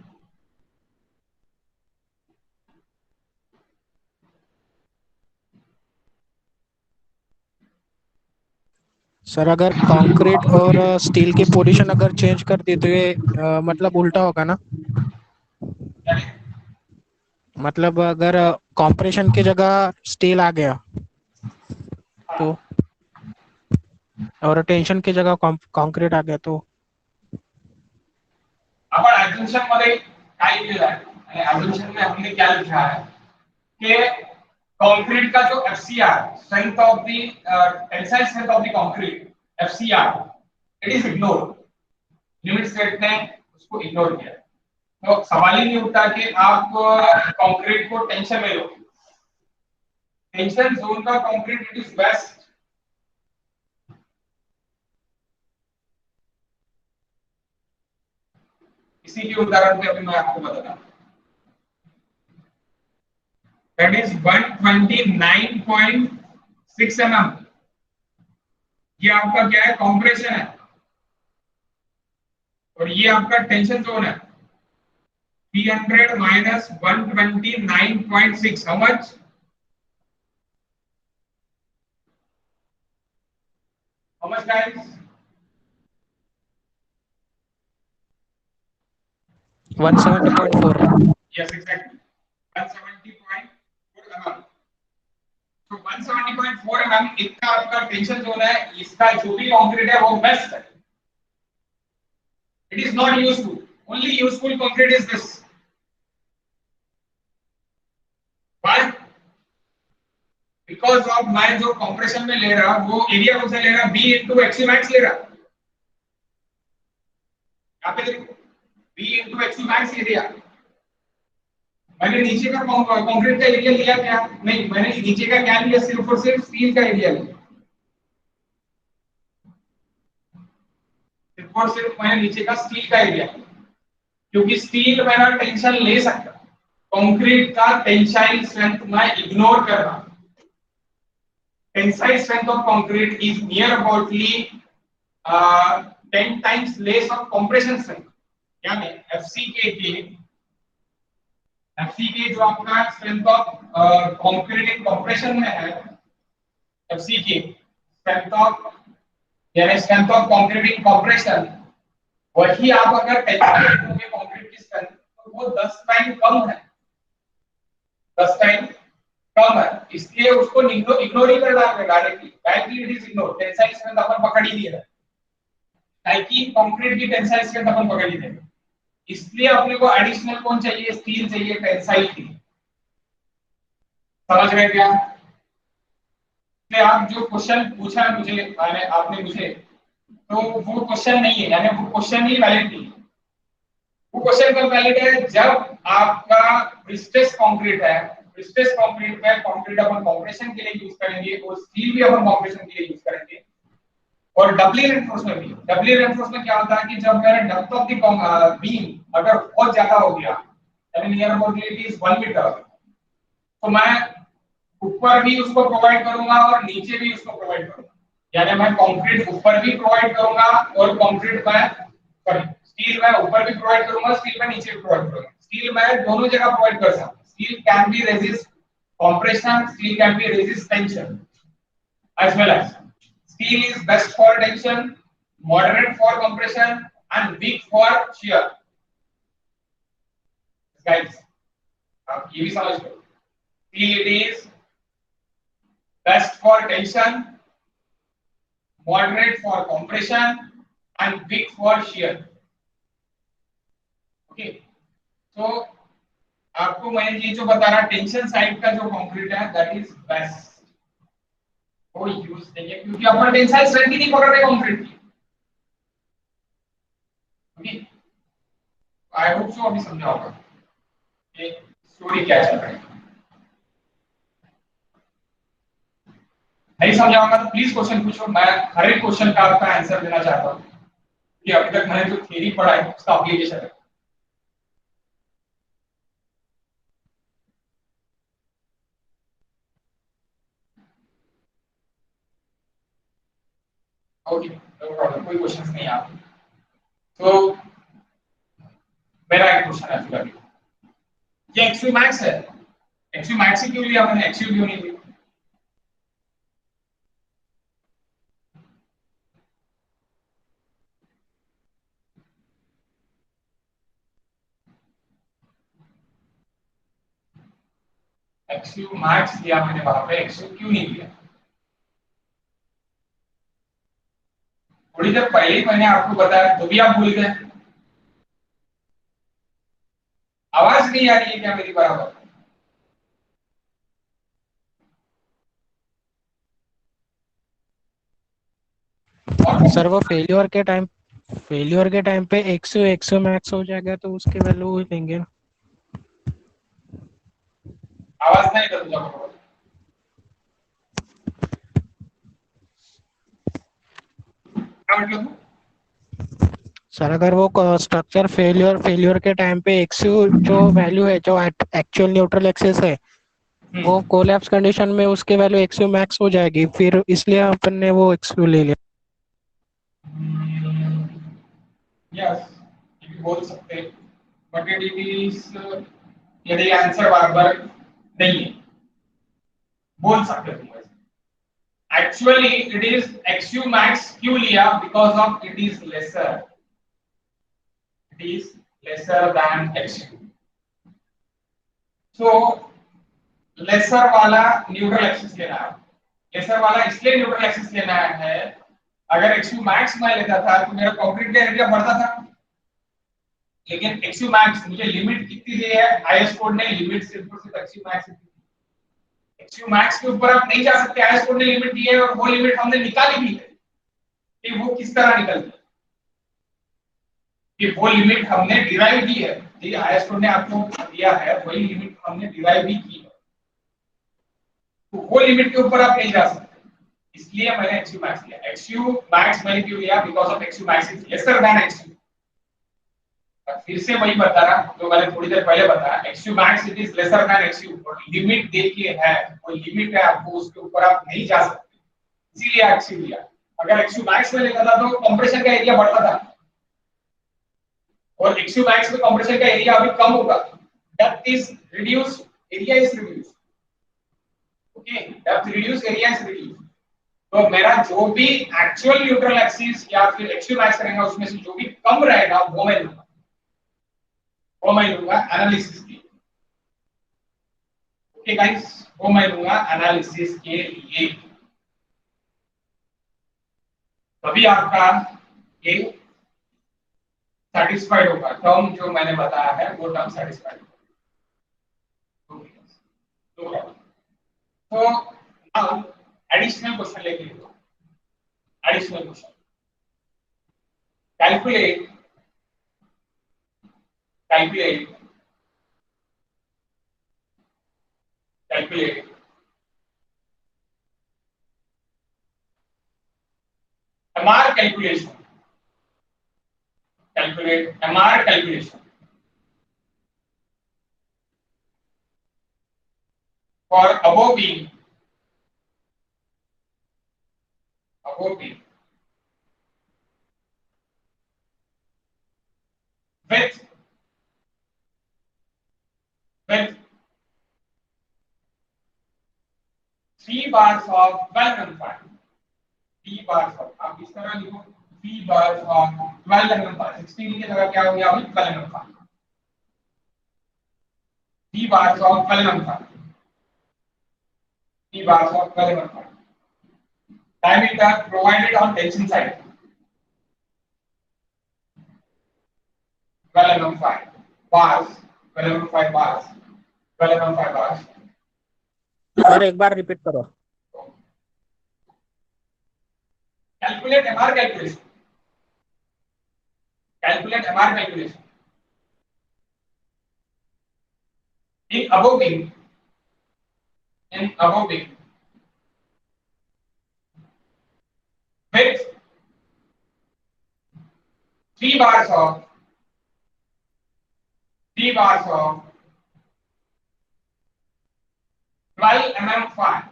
सर अगर कंक्रीट और स्टील की पोजीशन अगर चेंज कर दी तो ये मतलब उल्टा होगा ना, मतलब अगर कंप्रेशन की जगह स्टील आ गया तो, और टेंशन की जगह कंक्रीट आ गया तो, आपण अजम्पशन मध्ये काय लिहिलं आहे, आणि अजम्पशन में हमने क्या लिखा है कि कंक्रीट का जो FCR, strength of the tensile strength of the concrete, FCR, it is ignored. Limit state ने उसको इग्नोर किया, तो सवाल ही नहीं उठता कि आप कंक्रीट को टेंशन में लो। टेंशन जोन का कंक्रीट इट इज बेस्ट। इसी के उदाहरण पे अभी मैं आपको बताता हूं, दैट इज 129.6 mm। ये आपका क्या है, कंप्रेशन है, और ये आपका टेंशन जोन है। 300 minus 129.6, how much? How much guys? 170.4. Yes, exactly. 170.4 mm. तो 170.4 mm इतना आपका टेंशन जोन है, इसका जो भी कंक्रीट है वो बेस्ट है. It is not useful. Only useful concrete is this. Why? Because of मैं जो compression में ले रहा वो एरिया कौन सा ले रहा, B into XU max ले रहा. यहाँ पे देखो B into XU max area. मैंने नीचे का कंक्रीट का एरिया लिया क्या? नहीं, मैंने नीचे का क्या लिया? सिर्फ और सिर्फ स्टील का एरिया लिया. सिर्फ और सिर्फ मैंने नीचे का स्टील का एरिया, क्योंकि स्टील मेरा टेंशन ले सकता, कंक्रीट का टेंसाइल स्ट्रेंथ मैं इग्नोर कर रहा. Tensile strength of concrete is near aboutly 10 times less of compression strength. यानी एफसी के जो आपका strength of concrete in compression में है, एफसी के स्ट्रेंथ ऑफ यानी strength of concrete in compression, वही आप अगर कैलकुलेट करोगे कंक्रीट की स्ट्रेंथ तो वो 10 टाइम कम है. 10 टाइम कम है, इसलिए उसको इग्नोर ही कर डालेंगे directly it is ignore. Tensile strength अपन पकड़ ही दिया है, ताकि कंक्रीट की टेंसाइल स्ट्रेंथ अपन पकड़ ही देंगे. इसलिए अपने को एडिशनल कौन चाहिए? स्टील चाहिए टेंसाइल की. समझ रहे क्या? आप जो क्वेश्चन पूछा मुझे आपने मुझे, तो वो क्वेश्चन नहीं है, यानी वो क्वेश्चन ही वैलिड नहीं. वो क्वेश्चन कब वैलिड है? जब आपका ब्रिस्टेस कंक्रीट है, ब्रिस्टेस कंक्रीट में कंक्रीट अपन कंप्रेशन के लिए यूज करेंगे और स्टील भी अपन कंप्रेशन के लिए यूज करेंगे. और डबली रेनफोर्समेंट भी. डबली रेनफोर्समेंट क्या होता है कि जब मेरा डेप्थ ऑफ द बीम अगर बहुत ज्यादा हो गया, यानी near about it is 1 metre, तो मैं ऊपर भी उसको प्रोवाइड करूंगा और नीचे भी उसको प्रोवाइड करूंगा. यानी मैं कंक्रीट ऊपर भी प्रोवाइड करूंगा और कंक्रीट में स्टील में ऊपर भी प्रोवाइड करूंगा, स्टील में नीचे भी प्रोवाइड करूंगा. स्टील में दोनों जगह प्रोवाइड कर सकता हूं. Steel can be resist compression, steel can be resist tension as well as steel is best for tension, moderate for compression and weak for shear. Guys, आप ये भी समझ लो. Steel is best for tension, moderate for compression and weak for shear. Okay, so आपको मैं ये जो बता रहा टेंशन साइड का जो कंक्रीट है दैट इज बेस्ट, वो यूज नहीं है क्योंकि अपन टेंसाइल स्ट्रेंथ ही नहीं पकड़ रहे कंक्रीट की. ओके, आई होप सो अभी समझा होगा ये स्टोरी क्या चल रहा है. नहीं समझा होगा तो प्लीज क्वेश्चन पूछो. मैं हर एक क्वेश्चन का आपका आंसर देना चाहता हूँ कि अभी तक मैंने जो थ्योरी पढ़ा है उसका एप्लीकेशन है. ओके, नो प्रॉब्लम, कोई क्वेश्चंस नहीं आप. तो मेरा एक क्वेश्चन है फिर. ये एक्सयू मैक्स है, एक्सयू मैक्स ही क्यों लिया मैंने, एक्सयू क्यों नहीं लिया? एक्सयू मैक्स लिया मैंने वहां पे, एक्सयू क्यों नहीं लिया? थोड़ी देर पहले ही मैंने आपको बताया तो भी आप भूल गए. आवाज नहीं आ रही है क्या मेरी बराबर? सर वो फेलियर के टाइम पे 100 मैक्स हो जाएगा तो उसके वैल्यू देंगे. आवाज नहीं कर दूंगा. क्या मतलब? सर अगर वो स्ट्रक्चर फेलियर के टाइम पे एक्सयू जो वैल्यू है जो एक्चुअल न्यूट्रल एक्सिस है वो कोलैप्स कंडीशन में उसके वैल्यू एक्सयू मैक्स हो जाएगी, फिर इसलिए अपन ने वो एक्सयू ले लिया. यस, ये बोल सकते हैं बट इट इज यदि आंसर बराबर नहीं है बोल सकते हैं. Actually it is XU max क्यों लिया? Because of it is lesser. It is lesser than xu। So lesser वाला न्यूट्रल एक्सिस लेना है। लेसर वाला इसलिए न्यूट्रल एक्सिस लेना है, अगर xu मैक्स मैं लेता था तो मेरा कंक्रीट का एरिया बढ़ता था, लेकिन xu मैक्स मुझे लिमिट कितनी दी है, आईएस कोड ने लिमिट सिर्फ और सिर्फ xu मैक्स दी। xu मैक्स के ऊपर आप नहीं जा सकते, आईएस कोड ने लिमिट दी है और वो लिमिट हमने निकाली भी है। कि वो किस तरह निकलती है, कि वो लिमिट हमने डिराइव की है, ये आईएस कोड ने आपको दिया है, वही लिमिट हमने डिराइव भी की है। तो वो लिमिट के ऊपर आप नहीं जा सकते, इसलिए मैंने xu मैक्स लिया। xu मैक्स मैंने क्यों लिया, because of xu max is lesser than xu। फिर से वही बता रहा जो मैंने थोड़ी देर पहले बताया, xu max it is lesser than xu और लिमिट देखिए है, वो लिमिट है, आपको उसके ऊपर आप नहीं जा सकते, इसीलिए xu लिया। अगर xu मैक्स में लेता था तो कंप्रेशन का एरिया बढ़ता था, और xu मैक्स में कंप्रेशन का एरिया अभी कम होगा, depth is reduced, area is reduced. Okay, depth reduce, area is reduce. तो मेरा जो भी एक्चुअल न्यूट्रल एक्सिस या फिर xu मैक्स करेंगे उसमें से जो भी कम रहेगा वो मैं लूंगा, एनालिसिस के लिए। ओके गाइस, वो मैं लूंगा एनालिसिस के लिए, तभी आपका ये सैटिस्फाइड होगा, टर्म जो मैंने बताया है वो टर्म सैटिस्फाइड होगा। तो नाउ एडिशनल क्वेश्चन लेके देखो। Additional question, calculate calculate calculate MR calculation, calculate MR calculation for above beam with 3 bars of 12 mm pipe, 3 bars of, आप इस तरह लिखो 3 bars of 12 mm pipe, 16 की जगह क्या हो गया अभी 12 mm pipe, 3 bars of 12 mm pipe, 3 bars of 12 mm pipe, diameter provided on tension side 12 mm pipe, bars 12 mm pipe bars, 12 mm pipe bars। Sir एक बार रिपीट करो। Calculate MR calculation. Calculate MR calculation. In above beam, with 3 bars of 12 mm fine,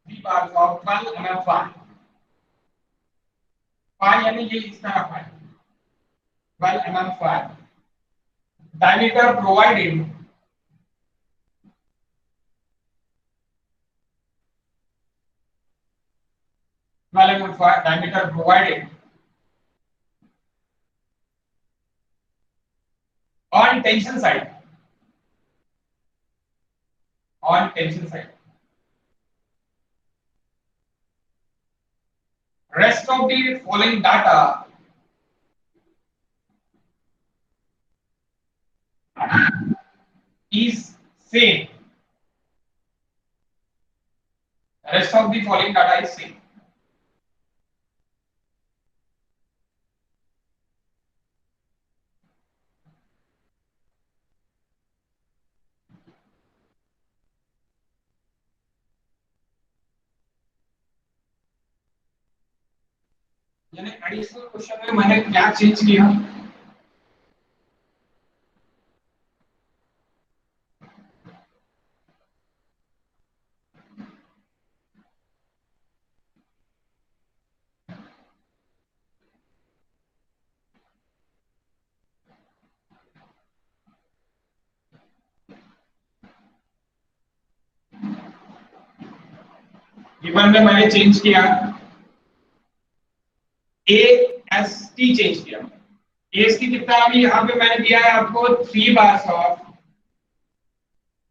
3 bars of 12 mm fine, fine यानी ये इस तरह fine, 12 mm fine, diameter provided 12 mm fine, diameter provided on tension side, rest of the following data is same, rest of the following data is same। यानी additional question में मैंने क्या change किया, given में मैंने चेंज किया AST, change किया AST कितना अभी यहाँ पे मैंने दिया है आपको 3 bars of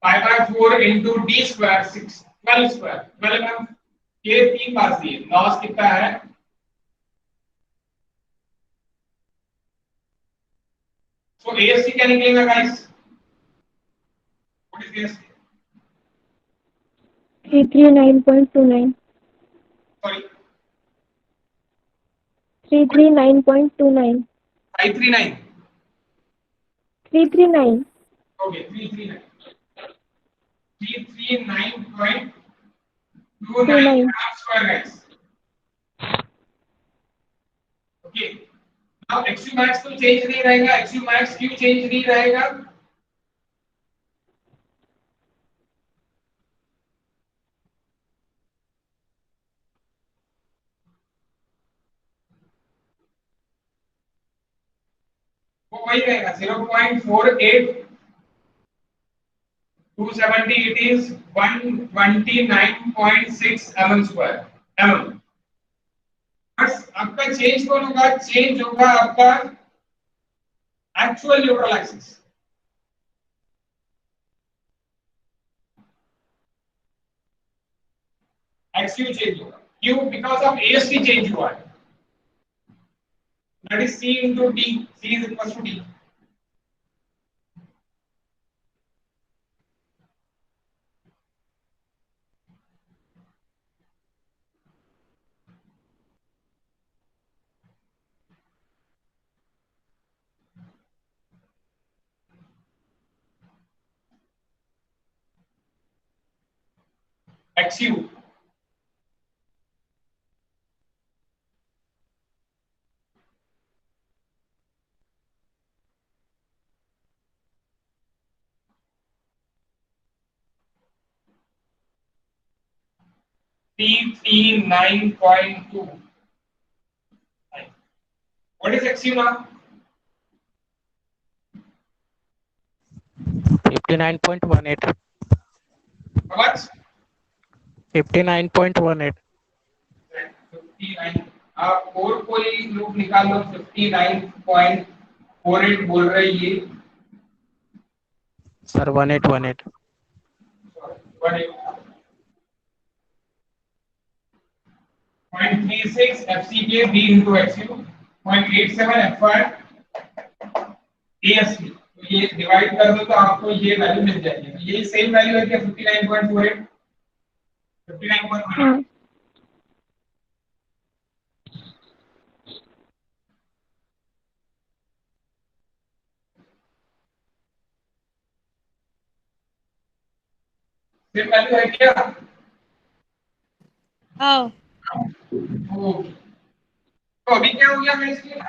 5/4 into d square 6 12 square 12 में ये 3 बार्स दिए लॉस कितना है तो AST क्या निकलेगा guys what is AST 339.29. Sorry 339.29. 539 339. Okay 339.29 grams per guys okay now XU max तो चेंज नहीं रहेगा XU max क्यों चेंज नहीं रहेगा वो वही रहेगा 0.48 270 it is 129.6 mm square mm बस आपका चेंज कौन होगा चेंज होगा आपका actual neutral axis XU change होगा क्यों बिकॉज ऑफ AST चेंज हुआ है that is C into D C is equals to D XU T39.2 what is XU now 59.18. how much 59.18. 59 आप और कोई लूप निकाल लो 59.48 बोल रहे ये sir 1818. 0.36 FCK B into XU 0.87 FR AST तो ये डिवाइड कर दो तो आपको ये वैल्यू मिल जाएगी ये सेम वैल्यू है क्या 59.48 59.18 सेम वैल्यू है क्या हाँ तो अभी क्या हो गया इसलिए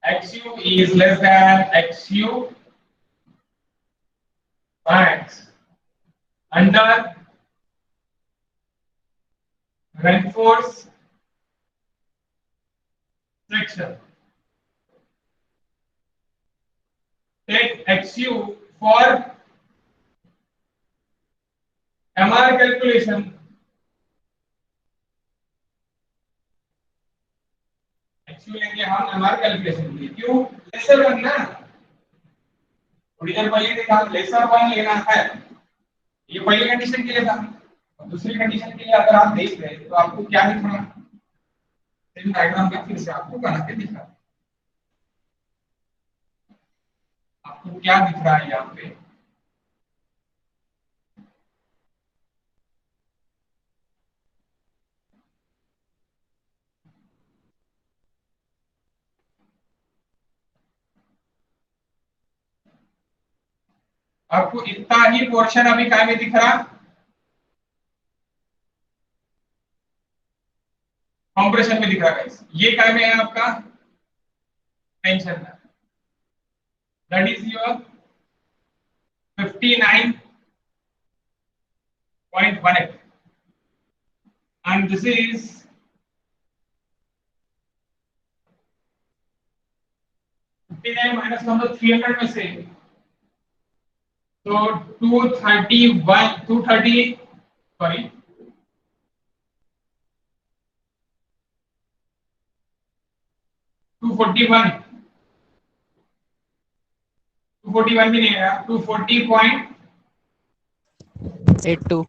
XU is less than XU max under reinforced section. Take XU for MR calculation. XU लेंगे हम MR कैलकुलेशन के लिए क्यों लेसर वन ना ओरिजिनल पहले देखा लेसर वन लेना है ये पहली कंडीशन के लिए था और दूसरी कंडीशन के लिए अगर आप देख रहे हैं तो आपको क्या दिख रहा है सेम डायग्राम में फिर से आपको बना के दिखा आपको क्या दिख रहा है यहाँ पे आपको इतना ही पोर्शन अभी काय में दिख रहा कंप्रेशन में दिख रहा है ये काय में है आपका टेंशन में that is your 59.18 and this is 59 minus number 300 में से तो 230 सॉरी 241 241 भी नहीं आया, 240.82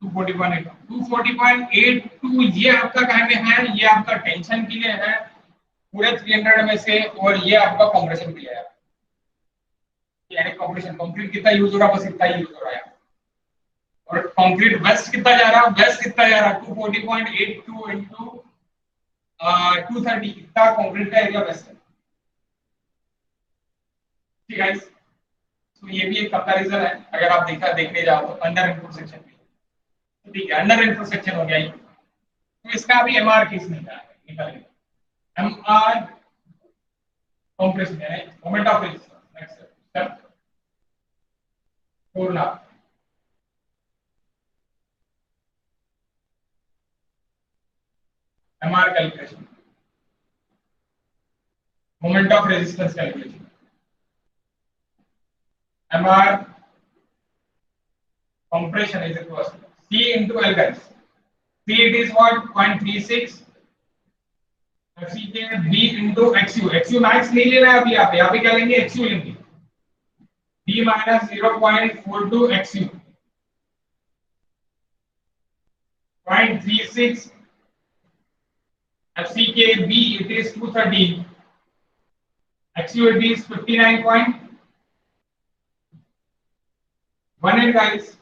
240.82 ये आपका कहाँ पे है, ये आपका टेंशन के लिए है पूरे 300 में से, और ये आपका कंप्रेशन के लिए है, यानी कंप्रेशन कंक्रीट कितना यूज हो रहा है बस इतना ही यूज हो रहा है, और कंक्रीट वेस्ट कितना जा रहा है, वेस्ट कितना जा रहा है 240.82 इनटू 230 इतना कंक्रीट का एरिया वेस्ट है। ठीक है, तो ये भी एक कंपैरिजन है अगर आप देखने जाओ तो अंडर इनपुट सेक्शन में। ठीक है, अंडर इनपुट सेक्शन हो गया ये, तो इसका अभी एमआर केस निकालेंगे, एमआर कंप्रेशन है moment of resistance. Next step formula, MR calculation, moment of resistance calculation, MR compression is equal to C into L guys. C it is what 0.36, FCK B into XU, XU max नहीं लेना है अभी, यहाँ पे क्या लेंगे XU लेंगे, B minus 0.42 XU 0.36 FCK B it is 230, XU it is 59.18 guys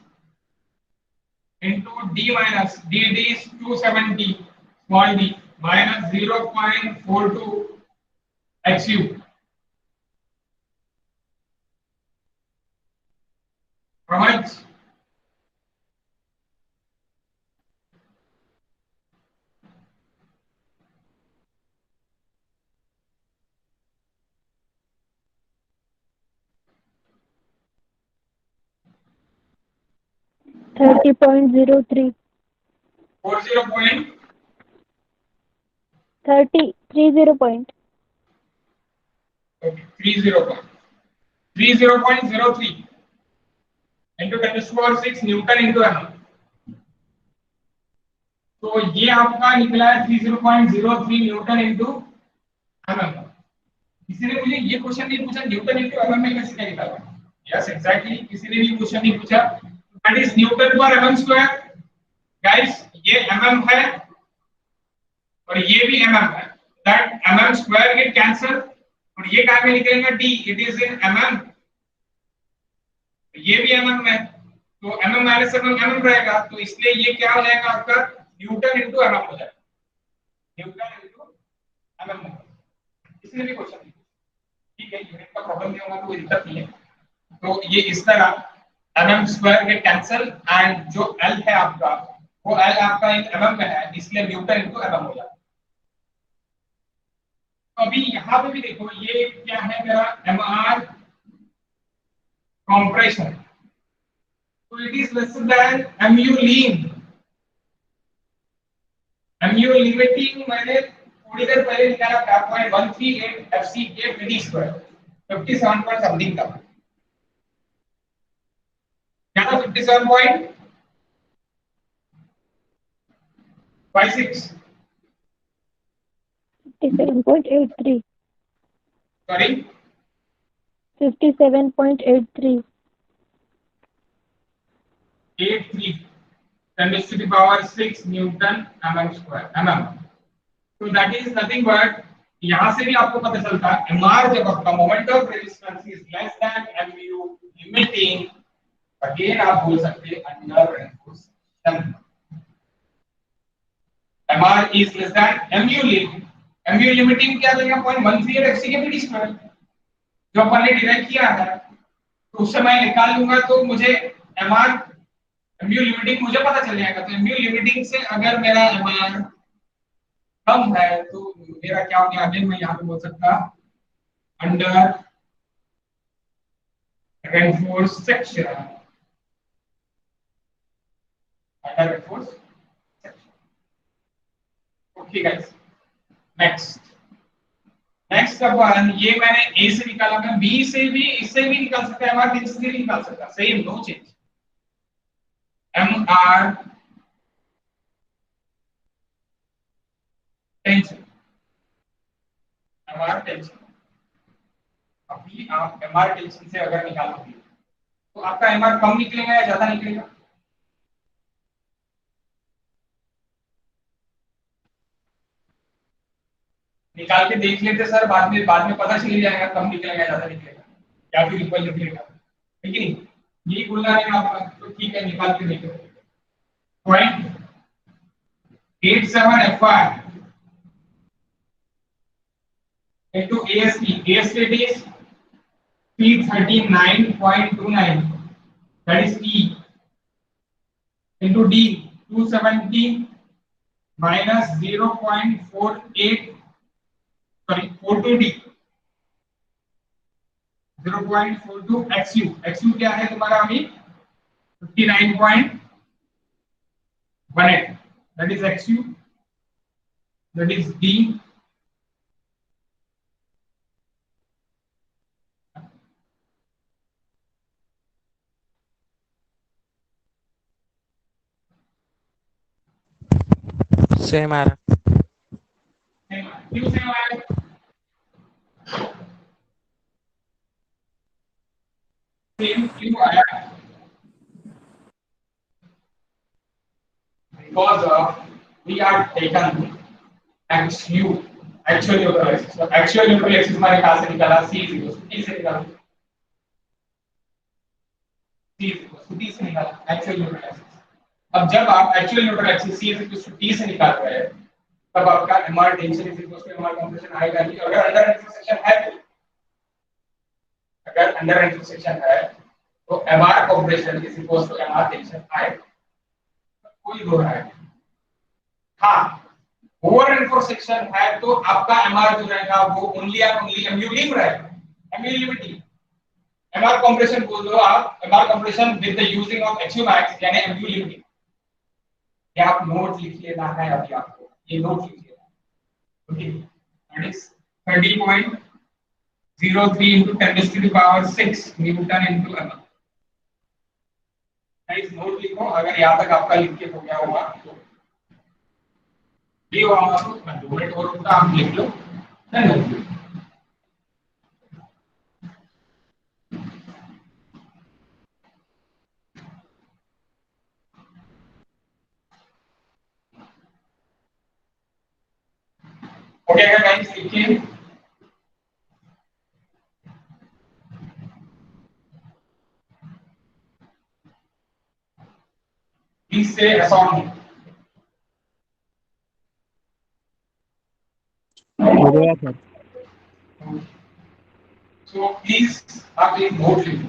into D minus D it is 270 small d minus 0.42 XU how much 30.03. 40.30 30 30.03 into 10⁶ Newton into mm, तो ये आपका निकला है 30.03 न्यूटन into mm। किसी ने मुझे ये क्वेश्चन नहीं पूछा न्यूटन into mm में कैसे क्या निकाला, यस एग्जैक्टली किसी ने भी क्वेश्चन नहीं पूछा, दैट इज न्यूटन पर mm स्क्वायर गाइस, ये mm है और ये भी mm है, that mm square get cancel और ये क्या में निकलेगा d it is in mm, ये भी mm है तो mm माइनस mm रहेगा, तो इसलिए ये क्या हो जाएगा आपका न्यूटन इनटू mm हो जाएगा, न्यूटन इनटू mm होगा। किसी ने भी क्वेश्चन नहीं, ठीक है, यूनिट का प्रॉब्लम नहीं होगा तो कोई दिक्कत नहीं है। तो ये इस तरह mm square get cancel and जो l है आपका वो l आपका इन mm में है, इसलिए न्यूटन इनटू mm हो जाएगा। अभी यहाँ पे भी देखो ये क्या है मेरा MR compression, तो it is less than MU lean, MU limiting मैंने थोड़ी देर पहले निकाला था 0.138 FCK PD square 57 point something का, क्या था 57.56 57.83. Sorry 57.83. 83 10 to the power 6 Newton mm square mm, तो दैट इज नथिंग बट यहां से भी आपको पता चलता है MR जब आपका moment of resistance is less than MU limiting, again आप बोल सकते हैं under reinforcement, MR is less than MU limiting, MU limiting क्या देगा 0.138 FCK PD स्क्वायर जो अपन ने डिराइव किया है, तो उससे मैं निकाल लूंगा तो मुझे MR MU लिमिटिंग मुझे पता चल जाएगा, तो MU लिमिटिंग से अगर मेरा MR कम है तो मेरा क्या हो गया, अगेन मैं यहाँ पे बोल सकता under reinforce section, under reinforce section. Okay guys, next अपन ये मैंने A से निकाला, मैं B से भी इससे भी निकाल सकता है, MR से भी निकाल सकता, same no change, MR MR tension, अभी आप MR टेंशन से अगर निकालोगे तो आपका MR कम निकलेगा या ज्यादा निकलेगा? निकाल के देख लेते सर, बाद में पता चल जाएगा कम निकलेगा ज्यादा निकलेगा या फिर इक्वल निकलेगा, है कि नहीं? यही बोलना है आपका, तो ठीक है निकाल के देखो। Point 87 FR into AST is P39.29, that is T, into D 270 minus 0.48, sorry 42D 0.42 XU, XU क्या है तुम्हारा अभी 59.18, that is XU, that is D same आ रहा। क्यों सेम आया? सेम क्यों आया? Because we are taken XU, actual neutral axis, तो actual neutral axis हमारे कहाँ से निकाला? C is equal to T से निकाला, C is equal to T से निकाला actual neutral axis। अब जब आप actual neutral axis C is equal to T से निकाल रहे हैं तब आपका MR tension is equal to MR compression आएगा नहीं। अगर अंडर इंटरसेक्शन है तो, अगर अंडर इंटरसेक्शन है तो MR compression is equal to MR tension आएगा, कोई दो राय नहीं। हाँ, ओवर इंटरसेक्शन है तो आपका MR जो रहेगा वो ओनली एंड ओनली MU लिम रहेगा, MU लिमिटिंग। MR compression बोल दो आप, MR compression with the using of HU max यानी MU लिमिटिंग। ये आप नोट लिख लेना है अभी आपको, ये नोट लिख लेना, okay? That is 30.03 into 10 to the power 6 Newton into MR। Guys note लिखो, अगर यहाँ तक आपका लिख के हो गया होगा तो ये वाला तो 2 मिनट और रुका, आप लिख लो, धन्यवाद। ओके गाइस लिखिए, प्लीज से असाउंड हो गया सर। सो प्लीज आप एक नोट लिखो,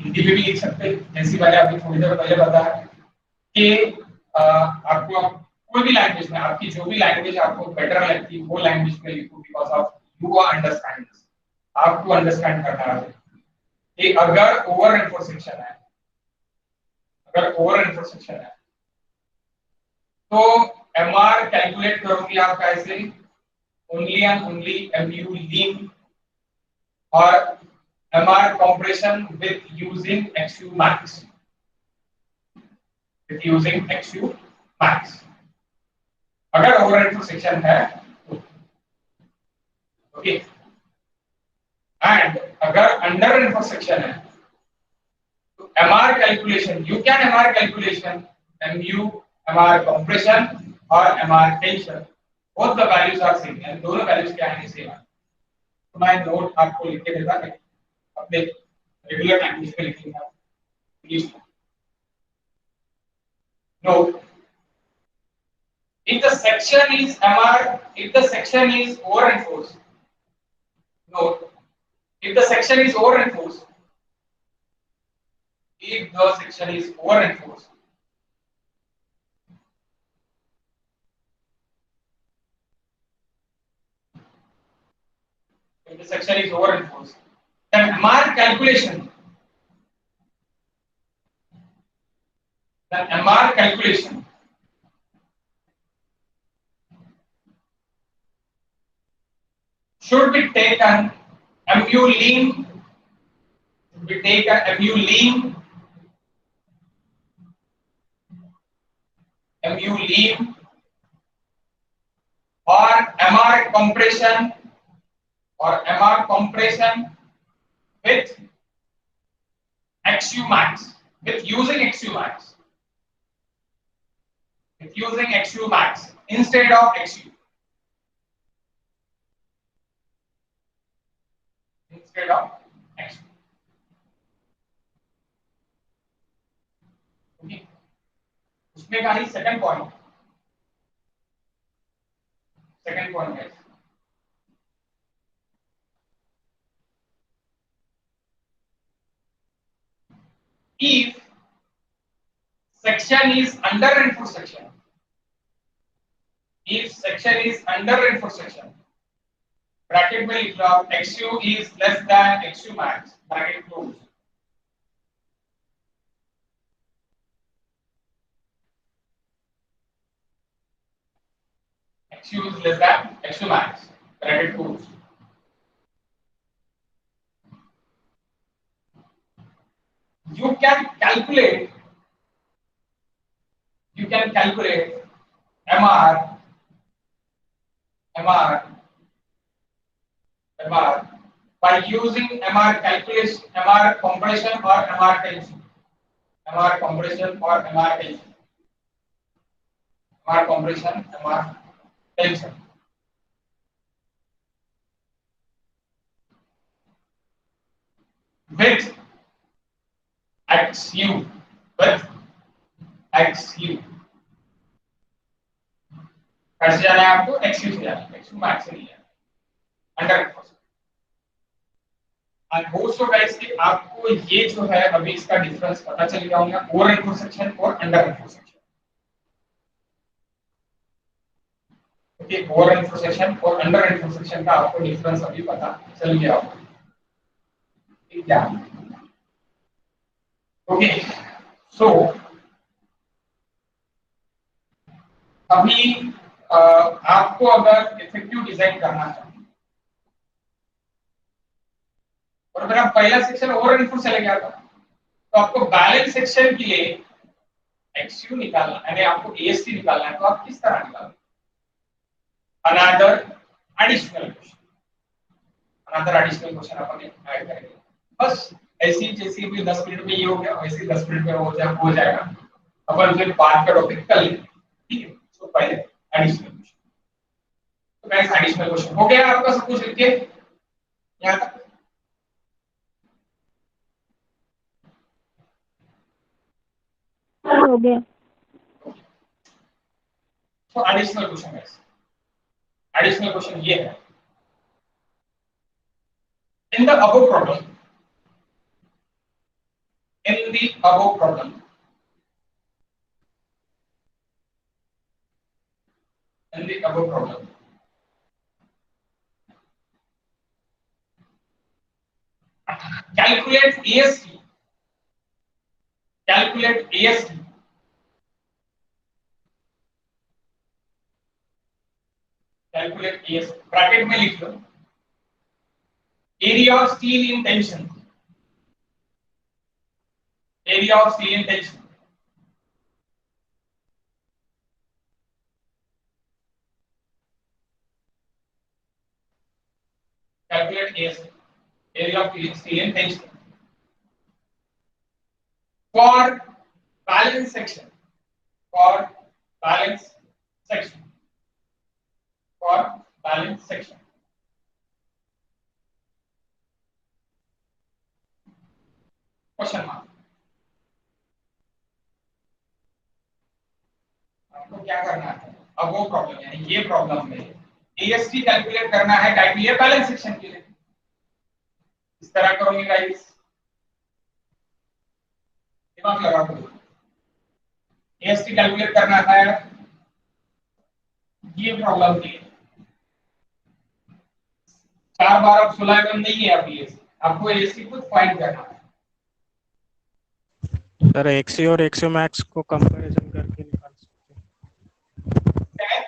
हिंदी में भी लिख सकते हैं, जैसी मैंने अभी थोड़ी देर पहले बताया कि आपको कोई भी लैंग्वेज में, आपकी जो भी लैंग्वेज आपको बेटर लगती है वो लैंग्वेज में लिखो, because of you are understand, आपको अंडरस्टैंड करना है कि अगर ओवर इंटरसेक्शन है, अगर ओवर इंटरसेक्शन है तो MR कैलकुलेट करोगे आप कैसे? ओनली एंड ओनली MU लीन और MR compression with using XU max, with using XU max अगर ओवर इंटरसेक्शन है तो, ओके? एंड अगर अंडर इंटरसेक्शन है तो MR calculation, you can MR calculation MU MR compression और MR tension, both the values are same, and दोनों values क्या है? सेम है। तो मैं नोट आपको लिख के देता है, अपने रेगुलर लैंग्वेज में लिखूंगा, please note, if the section is MR, if the section is over enforced, note, if the section is over enforced, if the section is over enforced, if the section is over enforced, then MR calculation should be taken MU lean, should be taken MU lean, MU lean or MR compression or MR compression with XU max, with using XU max, instead of XU, okay. उसमें का ही second point है, if section is under reinforced section, bracket में लिख लो आप XU is less than XU max, bracket close. XU is less than XU max, bracket close. You can calculate MR by using MR calculation, MR compression or MR tension, MR compression or MR tension, MR compression, MR tension. With XU, कैसे जाना है आपको? XU से जाना है, XU max से नहीं जाना, अंडर रeinforced. और मोस्ट ऑफ गाइस कि आपको ये जो है अभी इसका डिफरेंस पता चल गया होगा, ओवर reinforced सेक्शन और under reinforced section. Okay, over reinforced section और अंडर reinforced सेक्शन का आपको डिफरेंस अभी पता चल गया होगा. ठीक है? ओके, सो अभी आपको अगर इफेक्टिव डिजाइन करना है और अगर आप पहला सेक्शन ओवर इनपुट से लगा था तो आपको बैलेंस सेक्शन के लिए XU निकालना यानी आपको AST निकालना है, तो आप किस तरह निकालोगे? अनदर एडिशनल क्वेश्चन अपन ऐड करेंगे. बस ऐसी जैसे भी 10 मिनट में ये हो गया वैसे 10 मिनट में हो जाएगा. अपन फिर बात का टॉपिक कर लेंगे. ठीक है, तो पहले एडिशनल क्वेश्चन. तो गाइस एडिशनल क्वेश्चन हो गया आपका सब कुछ लिख के यहां तक. हो गया. तो एडिशनल क्वेश्चन है. एडिशनल क्वेश्चन ये है, in the above problem, calculate AST bracket में लिख लो area of steel in tension, calculate AST, area of steel in tension for balance section, question mark. आपको क्या करना है? अब वो प्रॉब्लम यानी ये प्रॉब्लम में AST कैलकुलेट करना है टाइप ये बैलेंस सेक्शन के लिए. इस तरह करोगे गाइस, दिमाग लगा दो. AST कैलकुलेट करना है ये प्रॉब्लम के लिए. 4 बार अब 16 एमएम नहीं है अभी, आपको AST खुद फाइंड करना है. सर XU और XU मैक्स को कंपैरिजन करके निकाल सकते हैं.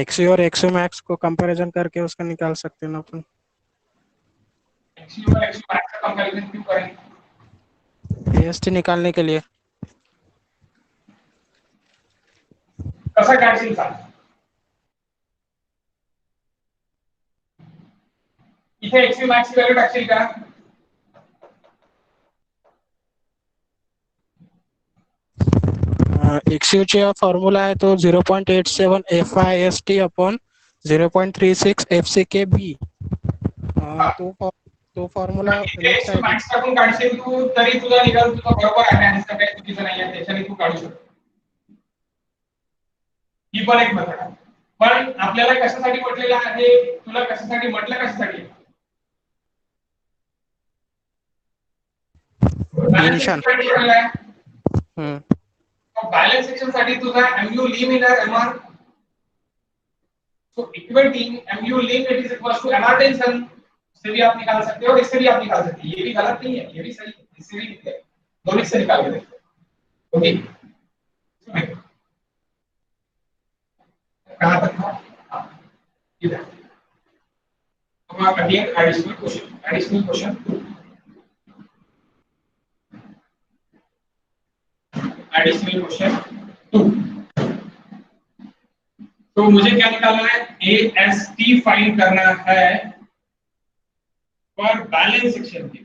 XU और XU मैक्स को कंपैरिजन करके उसका निकाल सकते हैं ना अपन. XU और XU मैक्स का कंपैरिजन क्यों करेंगे? AST निकालने के लिए. कसा काढशील सांग. इथे एक्स मॅक्स ची व्हॅल्यू टाकशील का? एक्सयू चा फॉर्म्युला आहे तो 0.87 FIST अपॉन 0.36 FCKB. तो फॉर्म्युला इथे लेफ्ट एक्स साइड. मॅक्स टाकून काढशील तू तरी तुझा निकाल तुझा बरोबर आहे आणि काही चुकीचं नाही आहे, त्याच्याने तू काढू शकतो. ही पण एक मेथड आहे. पण आपल्याला कशासाठी म्हटलेलं आहे, तुला कशासाठी म्हटलं, कशासाठी बॅलन्स डिव्हिजन. सेक्शन म्हटलेलं आहे. बॅलन्स सेक्शन साठी तुझा MU lim in MR. So equating MU lim it is equals to MR tension. इससे भी आप निकाल सकते हो और इससे भी आप निकाल सकते हैं. ये भी गलत नहीं है, ये भी सही है, इससे भी ठीक है. दोनों से निकाल के देखो. ओके. कहां तक था? इधर. अब आप again additional question. Additional question 2. तो मुझे क्या निकालना है? AST फाइंड करना है फॉर बैलेंस सेक्शन की.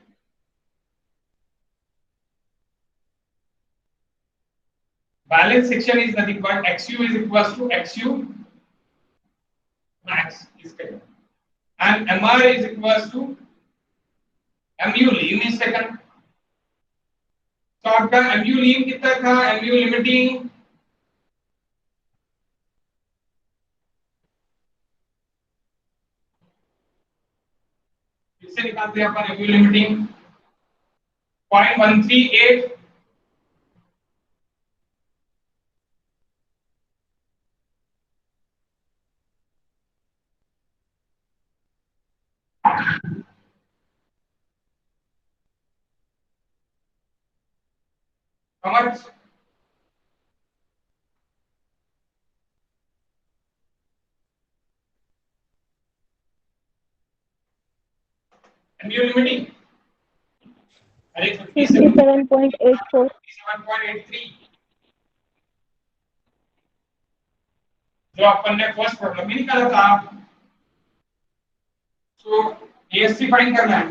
Balance section is nothing but XU is equals to XU max is second and MR is equals to MU lim is second. तो आपका MU lim कितना था? MU limiting इससे निकालते हैं अपन MU limiting 0.138. How much? MU limiting अरे 57.84. 57.83 जो अपन ने फर्स्ट प्रॉब्लम में निकाला था. तो AST फाइंड करना है.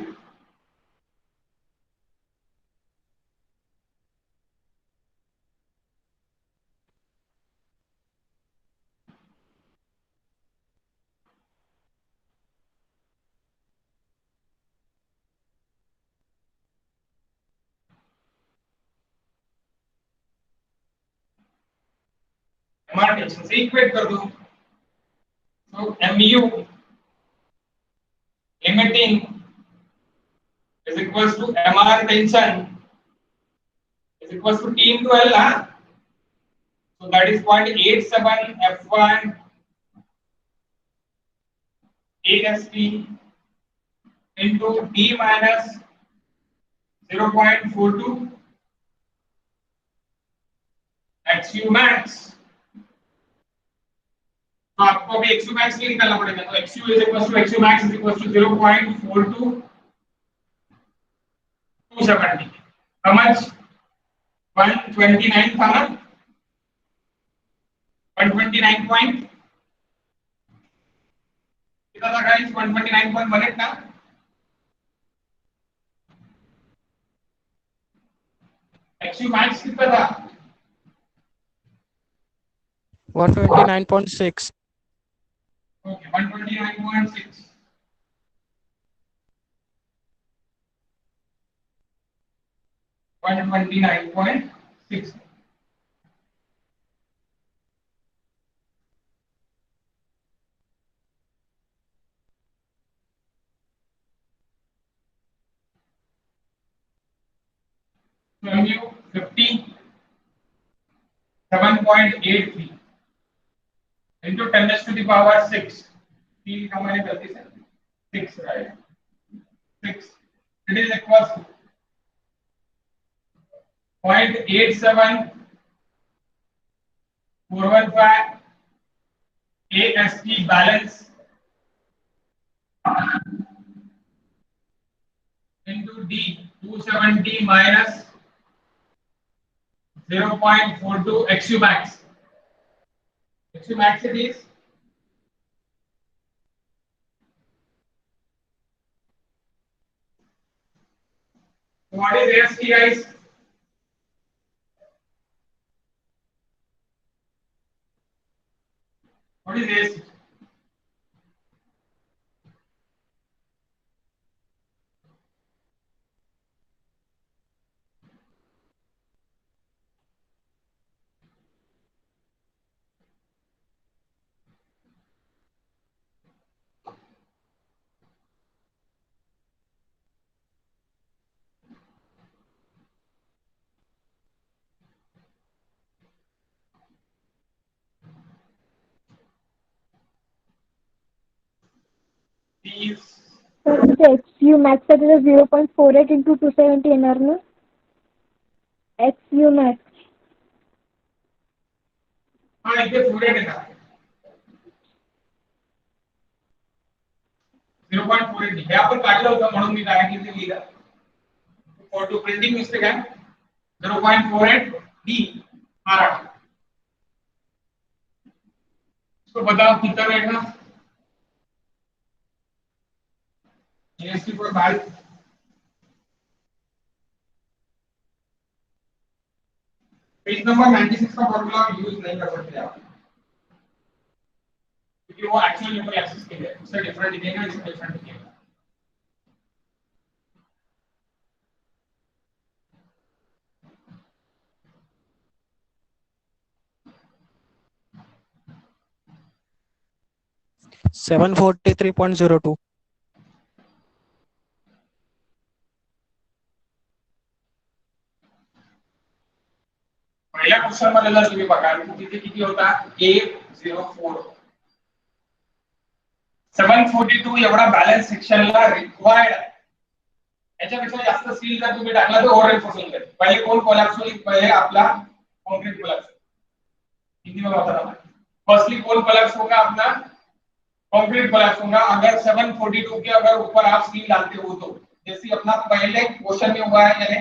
MR टेंशन से इक्वेट कर दो. तो MU limiting is equals to MR tension is equals to T into L. So that is 0.87 F1 AST into D minus 0.42 XU max. तो आपको अभी XU max भी निकालना पड़ेगा. तो XU is equals to XU max is equals to 0.42 270. How much? 129 था ना? 129 point कितना था गाइस? 129.18 ना? XU max कितना था? 129.6. Okay, 129.6. 129.6. MU 57.83 into 10 raised to the power 6. T हमारी गलती से 6 right. 6. It is equals to 0.87 AST balance into D 270 minus 0.42 XU max. XU max it is What is AST, guys? What is AST? These sir इथे XU max साठी 0.48 into 270 येणार ना? XU max. हाँ इथे पुढे देणार 0.48 हे आपण काढलं होतं म्हणून मी डायरेक्टली ते लिहिलं. फॉर टू प्रिंटिंग मिस्टेक आहे 0.48 डी आर इसको बताओ कितना रहेगा जीएसटी पर भाई पेज नंबर 96 का फॉर्मूला यूज नहीं कर सकते आप क्योंकि वो एक्चुअल न्यूट्रल एक्सिस के लिए उससे डिफरेंट दिखेगा इससे डिफरेंट दिखेगा. $743.02. पहिल्या क्वेश्चन मध्ये जर तुम्ही बघाल तर तिथे किती होता 804 742 एवढा बॅलन्स सेक्शनला रिक्वायर्ड आहे. याच्यापेक्षा जास्त स्टील जर तुम्ही टाकला तर ओव्हर एन्फोर्सिंग करेल. पहिले कोण कोलॅप्स होईल पहिले आपला कॉन्क्रीट कोलॅप्स हिंदी में बताना मैं. फर्स्टली कोण कोलॅप्स होगा अपना कॉन्क्रीट कोलैप्स होगा अगर 742 के अगर ऊपर आप स्टील डालते हो तो जैसे अपना पहले क्वेश्चन में हुआ है यानी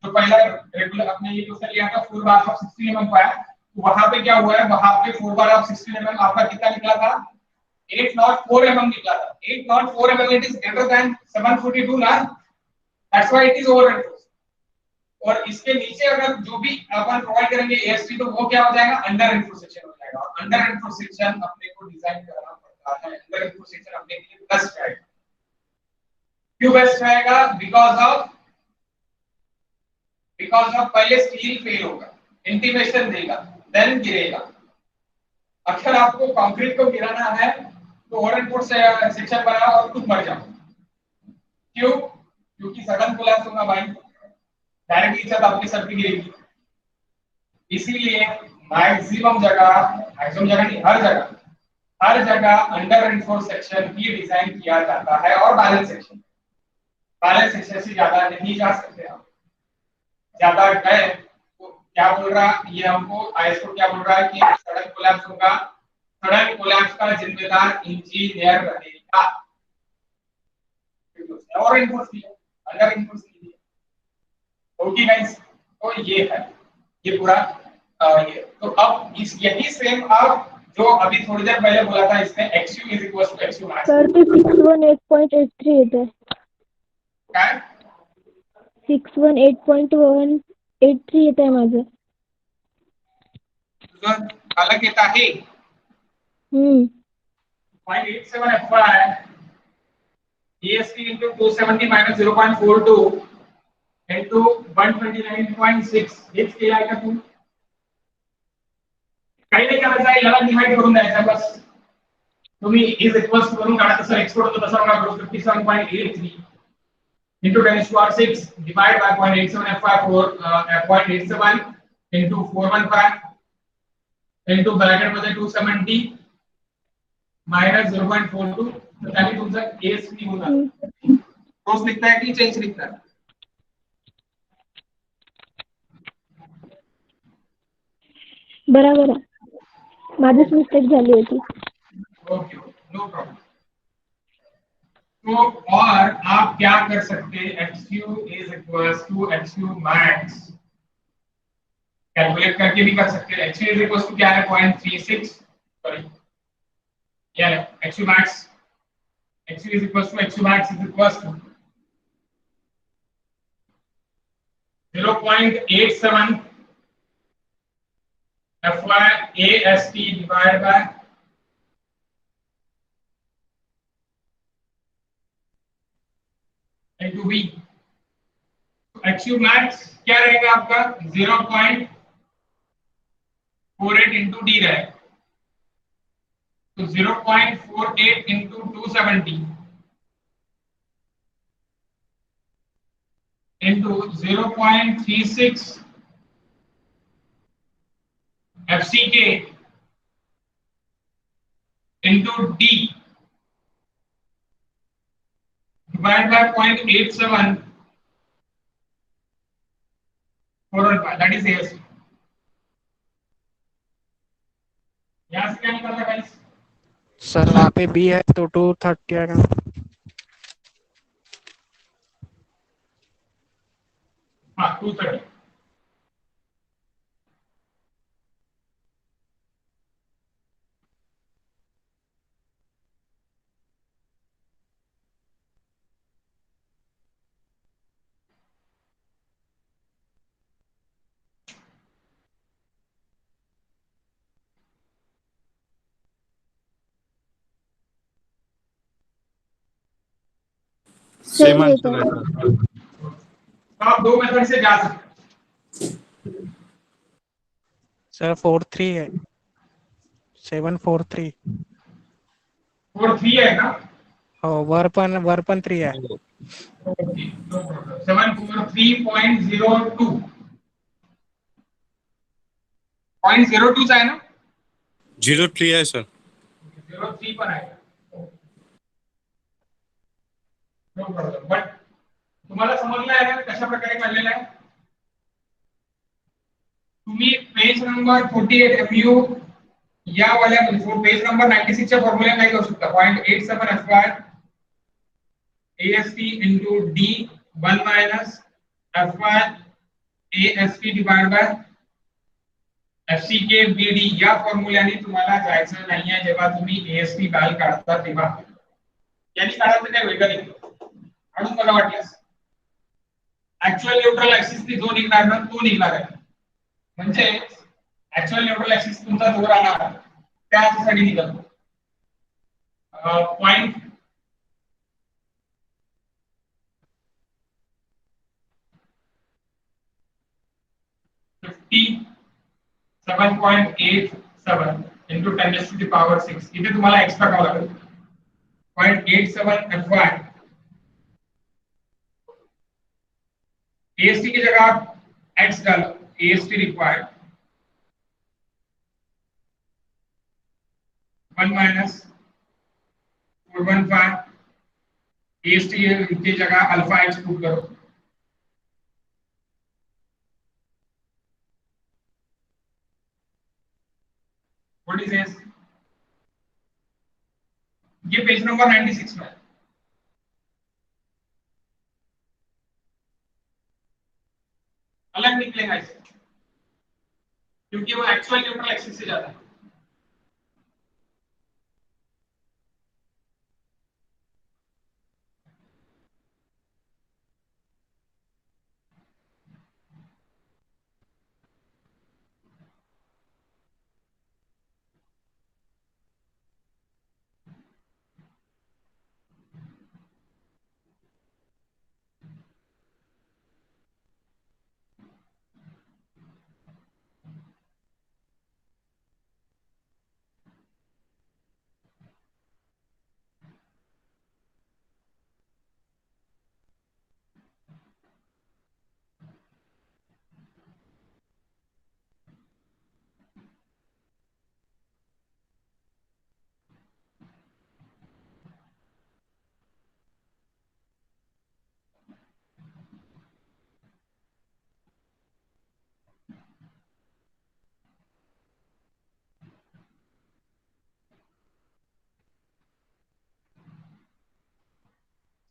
जो पहला रेगुलर अपने ये क्वेश्चन लिया था 4 बार ऑफ 16 mm पाया तो वहां पे क्या हुआ है वहां पे 4 बार ऑफ 16 mm आपका कितना निकला था 804 mm निकला था. 804 mm it is greater then 742 ना that's why it is over enforce. और इसके नीचे अगर जो भी अपन प्रोवाइड करेंगे एएसटी तो वो क्या हो जाएगा अंडर एनफोर्स सेक्शन हो जाएगा. और अंडर एनफोर्स सेक्शन अपने को डिजाइन करना अंडर एनफोर्स सेक्शन अपने के लिए बेस्ट रहेगा. क्यों बेस्ट रहेगा बिकॉज ऑफ पहले स्टील फेल होगा इंटीमेशन देगा देन गिरेगा. अगर आपको कंक्रीट को गिराना है तो ओवर एनफोर्स सेक्शन बनाओ और खुद मर जाओ. क्यों? क्योंकि सडन कोलैप्स होगा भाई डायरेक्टली छत आपके सर पे गिरेगी. इसीलिए मैक्सिमम जगह नहीं हर जगह अंडर एनफोर्स सेक्शन ही डिजाइन किया जाता है. और बैलेंस सेक्शन से ज्यादा नहीं जा सकते आप. ज्यादा गए तो क्या बोल रहा ये हमको आईएसओ क्या बोल रहा है कि सडन कोलैप्स होगा. सडन कोलैप्स का जिम्मेदार इंजीनियर रहेगा. और एनफोर्स किया अंडर एनफोर्स किया. ओके गाइस तो ये है ये पूरा ये. तो अब इस यही सेम आप जो अभी थोड़ी देर पहले बोला था इसमें XU is equal to XU max. Sir ते 618.83 येत आहे. काय 618.183 येत आहे माझं. तुझं अलग येत आहे 0.87 FY EST into 270 minus 0.42 into 129.6 हेच केलं आहे का तू? काही नाही करायचं आहे याला डिवाइड करून द्यायचं बस. तुम्ही इज इक्वल्स करून काढा तसं एक्सपोर्ट होतं तसं नका करू. 57.83 into 10 to power 6 divide by 0.87 FY4 0.87 into 415 into bracket मध्ये 270 minus 0.42 तर त्याने तुमचा ASP होणार. रोज लिखता है कि चेंज लिखता है? बराबर आहे. माझीच मिस्टेक झाली होती. Okay no problem. तो और आप क्या कर सकते हैं XU is equals to XU max calculate करके भी कर सकते हैं. XU is equals to क्या है 0.36 सॉरी क्या है XU max is equals to XU max is equals to 0.87 FY AST divided by into V। XU max क्या रहेगा आपका 0.48 इंटू डी रहेगा, तो 0.48 into 270 into 0.36 FCK into D divided by 0.87 415, that is AST। यहाँ से क्या निकल रहा है गाइस? सर वहाँ पे बी है तो 230 आएगा। हाँ 230। सेम सही है आंसर सर। है सर। तो आप दो मेथड से जा सकते सर 43 है, 743 हैं। 4 3 है ना? और वर्पन 3 है। Okay no problem. 743.02 0.02 है ना? 03 है सर। 03 पर आएगा, नो प्रॉब्लम। बट तुम्हाला समजलं आहे ना कशा प्रकारे काढलेला आहे? तुम्ही पेज नंबर 48 एमयू या वाल्यामध्ये पेज नंबर 96 च्या फॉर्म्युला काय करू शकता, 0.87 FY AST into D 1 minus FY AST divided by FCK BD या फॉर्म्युल्याने तुम्हाला जायचं नाहीये जेव्हा तुम्ही AST व्हॅल्यू काढता तेव्हा। यांनी काढायचं काय वेगळं नाही, म्हणून मला वाटलं ऍक्च्युअल न्यूट्रल ऍक्सिस नी जो निघणार ना तो निघणार आहे, म्हणजे ऍक्च्युअल न्यूट्रल ऍक्सिस तुमचा जो राहणार त्यासाठी निघतो point 57.87 into 10 to the power 6 इथे तुम्हाला एक्स्ट्रा करावं लागेल 0.87 FY AST की जगह आप x डालो, AST रिक्वायर्ड 1 minus 415 AST की जगह अल्फा x पुट करो, व्हाट इज AST? ये पेज नंबर 96 में है। अलग निकलेगा इससे क्योंकि वो एक्चुअल न्यूट्रल एक्सिस से जाता है।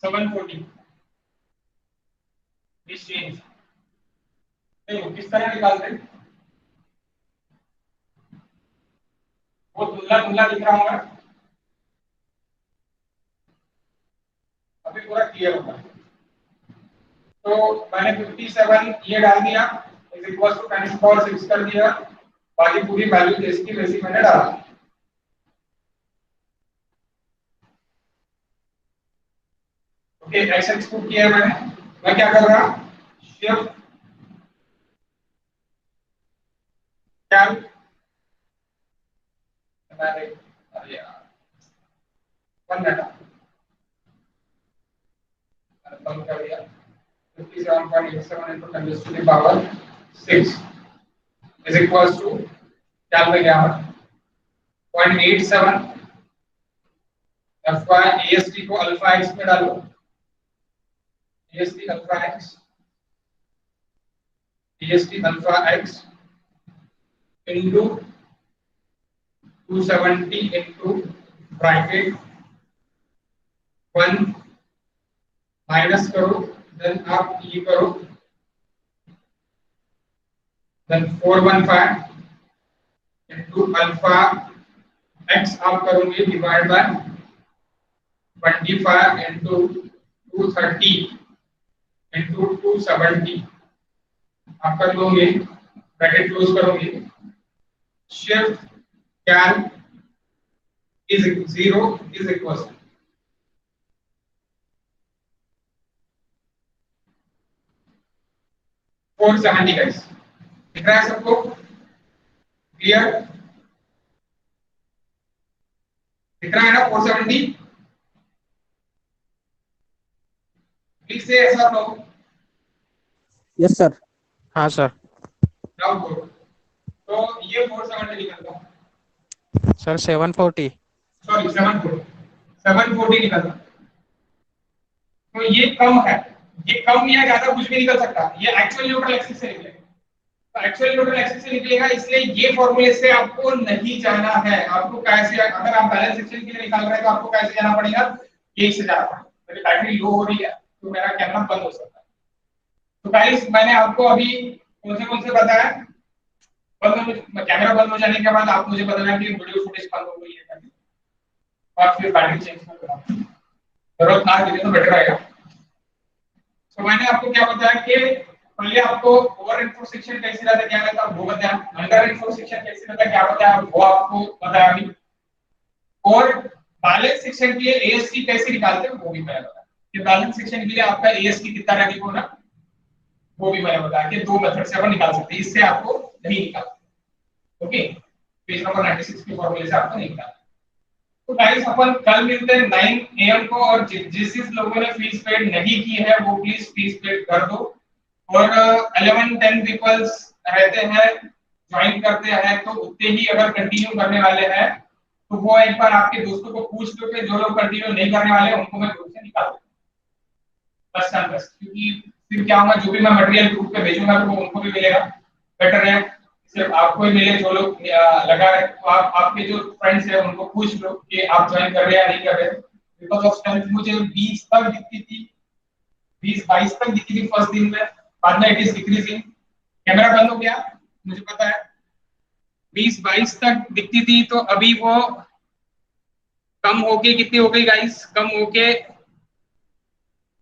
सेवन 40 दिस चेंज देखो किस तरह निकालते हैं, वो धुंधला धुंधला दिख रहा होगा, अभी पूरा क्लियर होगा। तो मैंने 57 ये डाल दिया इज इक्वल टू 10 पावर 6 कर दिया, बाकी पूरी वैल्यू जैसी की वैसी मैंने डाला। ओके, एक्स एक्सपोर्ट किया मैंने। मैं क्या कर रहा, शिफ्ट कैल, मैंने अरे यार वन डाटा बंद कर दिया। 57.87 into 10 to the power 6 is equals to क्या पे गया 0.87 fy AST को अल्फा x में डालो, AST alpha x into 270 into bracket 1 minus करो, देन आप ये करो, देन 415 into अल्फा x आप करोगे डिवाइड बाय 25 into 230 into 270 आप कर दोगे, ब्रैकेट क्लोज करोगे, shift calc is 0 is equal 470 guys, दिख रहा है सबको? क्लियर दिख रहा है ना 470? प्लीज से ऐसा लो, यस सर। हाँ सर। डाउट करो तो ये 470 निकलता, सर 740। सॉरी 740 निकलता। तो ये कम है, ये कम या ज्यादा कुछ भी निकल सकता है, ये एक्चुअल न्यूट्रल एक्सिस से निकलेगा। तो एक्चुअल न्यूट्रल एक्सिस से निकलेगा, इसलिए ये फॉर्मूले से आपको नहीं जाना है। आपको कैसे, अगर आप बैलेंस सेक्शन के लिए निकाल रहे हैं तो आपको कैसे जाना पड़ेगा, यही से जाना पड़ेगा। मेरी बैटरी लो हो रही है तो मेरा कैमरा बंद हो सकता है। तो गाइस मैंने आपको अभी कौन से बताया, कैमरा बंद हो जाने के बाद आप मुझे बताना कि वीडियो फुटेज बंद हो गई है और फिर बैटरी चेंज कर देना, जरूरत ना लगे तो बेटर रहेगा। तो मैंने आपको क्या बताया कि पहले आपको ओवर इनपुट सेक्शन कैसे रहता है क्या रहता है वो बताया, अंडर इनपुट सेक्शन कैसे रहता है क्या बताया वो आपको बताया अभी, और बैलेंस सेक्शन के लिए एएसटी कैसे निकालते हैं वो भी मैंने बताया कि बैलेंस सेक्शन के लिए आपका एएसटी कितना रहेगा ना, वो भी मैंने बताया कि दो मेथड से अपन निकाल सकते हैं, इससे आपको नहीं निकाल। ओके, पेज नंबर 96 के फॉर्मूले से आपको नहीं निकालना। तो गाइस अपन कल मिलते हैं 9 AM को, और जिस लोगों ने फीस पेड नहीं की है वो प्लीज फीस पेड कर दो, और 11-10 पीपल्स रहते हैं ज्वाइन करते हैं तो उतने ही अगर कंटिन्यू करने वाले हैं तो वो एक बार आपके दोस्तों को पूछ लो कि जो लोग कंटिन्यू नहीं करने वाले उनको मैं ग्रुप से निकाल दूंगा, बस एंड बस। क्योंकि फिर क्या होगा, जो भी मैं मटेरियल ग्रुप पे भेजूंगा तो वो उनको भी मिलेगा, बेटर है सिर्फ आपको ही मिले। जो लोग लगा रहे तो आप आपके जो फ्रेंड्स हैं उनको पूछ लो कि आप ज्वाइन कर रहे हैं या नहीं कर रहे। बिकॉज ऑफ स्ट्रेंथ मुझे 20 तक दिखती थी, 20-22 तक दिखती थी फर्स्ट दिन में, बाद में इट इज डिक्रीजिंग। कैमरा बंद हो गया मुझे पता है, 20-22 तक दिखती थी तो अभी वो कम होके कितनी हो गई गाइस, कम होके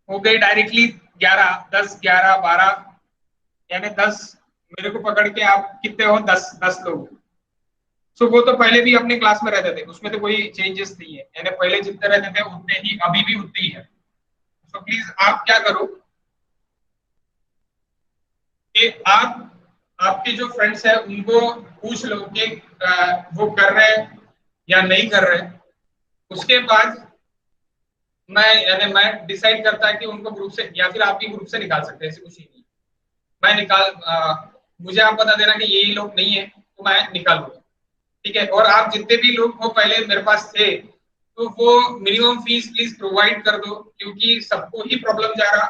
हो गई डायरेक्टली 11, 10, 11, 12, यानी 10 मेरे को पकड़ के आप कितने हो, 10 लोग। सो वो तो पहले भी अपने क्लास में रहते थे, उसमें तो कोई चेंजेस नहीं है, यानी पहले जितने रहते थे उतने ही अभी भी उतने ही है। सो प्लीज आप क्या करो कि आप आपके जो फ्रेंड्स हैं उनको पूछ लो कि वो कर रहे हैं या नहीं कर रहे। उसके बाद मैं डिसाइड करता है कि उनको ग्रुप से, या फिर आप भी ग्रुप से निकाल सकते हैं, ऐसे कुछ नहीं। मैं मुझे आप बता देना कि ये लोग नहीं है तो मैं निकालूंगा, ठीक है। और आप जितने भी लोग वो पहले मेरे पास थे तो वो मिनिमम फीस प्लीज प्रोवाइड कर दो, क्योंकि सबको ही प्रॉब्लम जा रहा,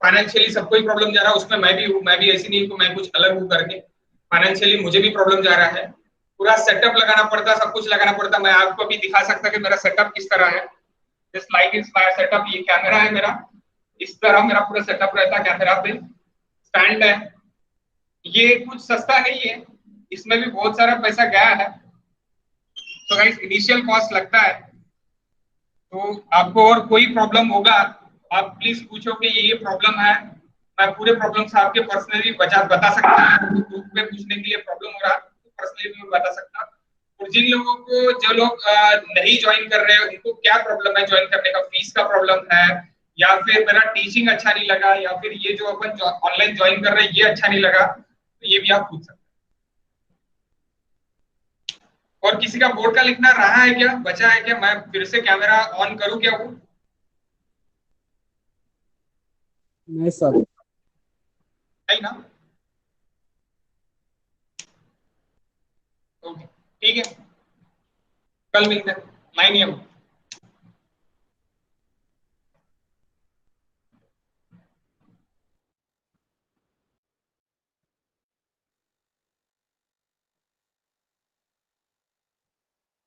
फाइनेंशियली सबको ही प्रॉब्लम जा रहा है। उसमें मैं भी ऐसी नहीं हूँ मैं कुछ अलग हूँ करके, फाइनेंशियली मुझे भी प्रॉब्लम जा रहा है। पूरा सेटअप लगाना पड़ता, सब कुछ लगाना पड़ता। मैं आपको भी दिखा सकता कि मेरा सेटअप किस तरह है, just like is my setup. ये कैमरा है मेरा, इस तरह मेरा पूरा सेटअप रहता है। कैमरा पे स्टैंड है, ये कुछ सस्ता नहीं है, इसमें भी बहुत सारा पैसा गया है। तो गाइस इनिशियल कॉस्ट लगता है। तो आपको और कोई प्रॉब्लम होगा आप प्लीज पूछो कि ये प्रॉब्लम है मैं पूरे प्रॉब्लम्स आपके पर्सनली बता सकता हूँ, ग्रुप में पूछने के लिए प्रॉब्लम हो रहा है तो पर्सनली भी मैं बता सकता हूँ। और जिन लोगों को, जो लोग नहीं ज्वाइन कर रहे हैं, उनको क्या प्रॉब्लम है ज्वाइन करने का, फीस का प्रॉब्लम है, या फिर मेरा टीचिंग अच्छा नहीं लगा, या फिर ये जो अपन ऑनलाइन ज्वाइन कर रहे हैं ये अच्छा नहीं लगा, तो ये भी आप पूछ सकते हैं। और किसी का बोर्ड का लिखना रहा है क्या, बचा है क्या? मैं फिर से कैमरा ऑन करूं क्या? वो नहीं सर। नहीं ना? ओके, ठीक है, कल मिलते हैं 9 AM।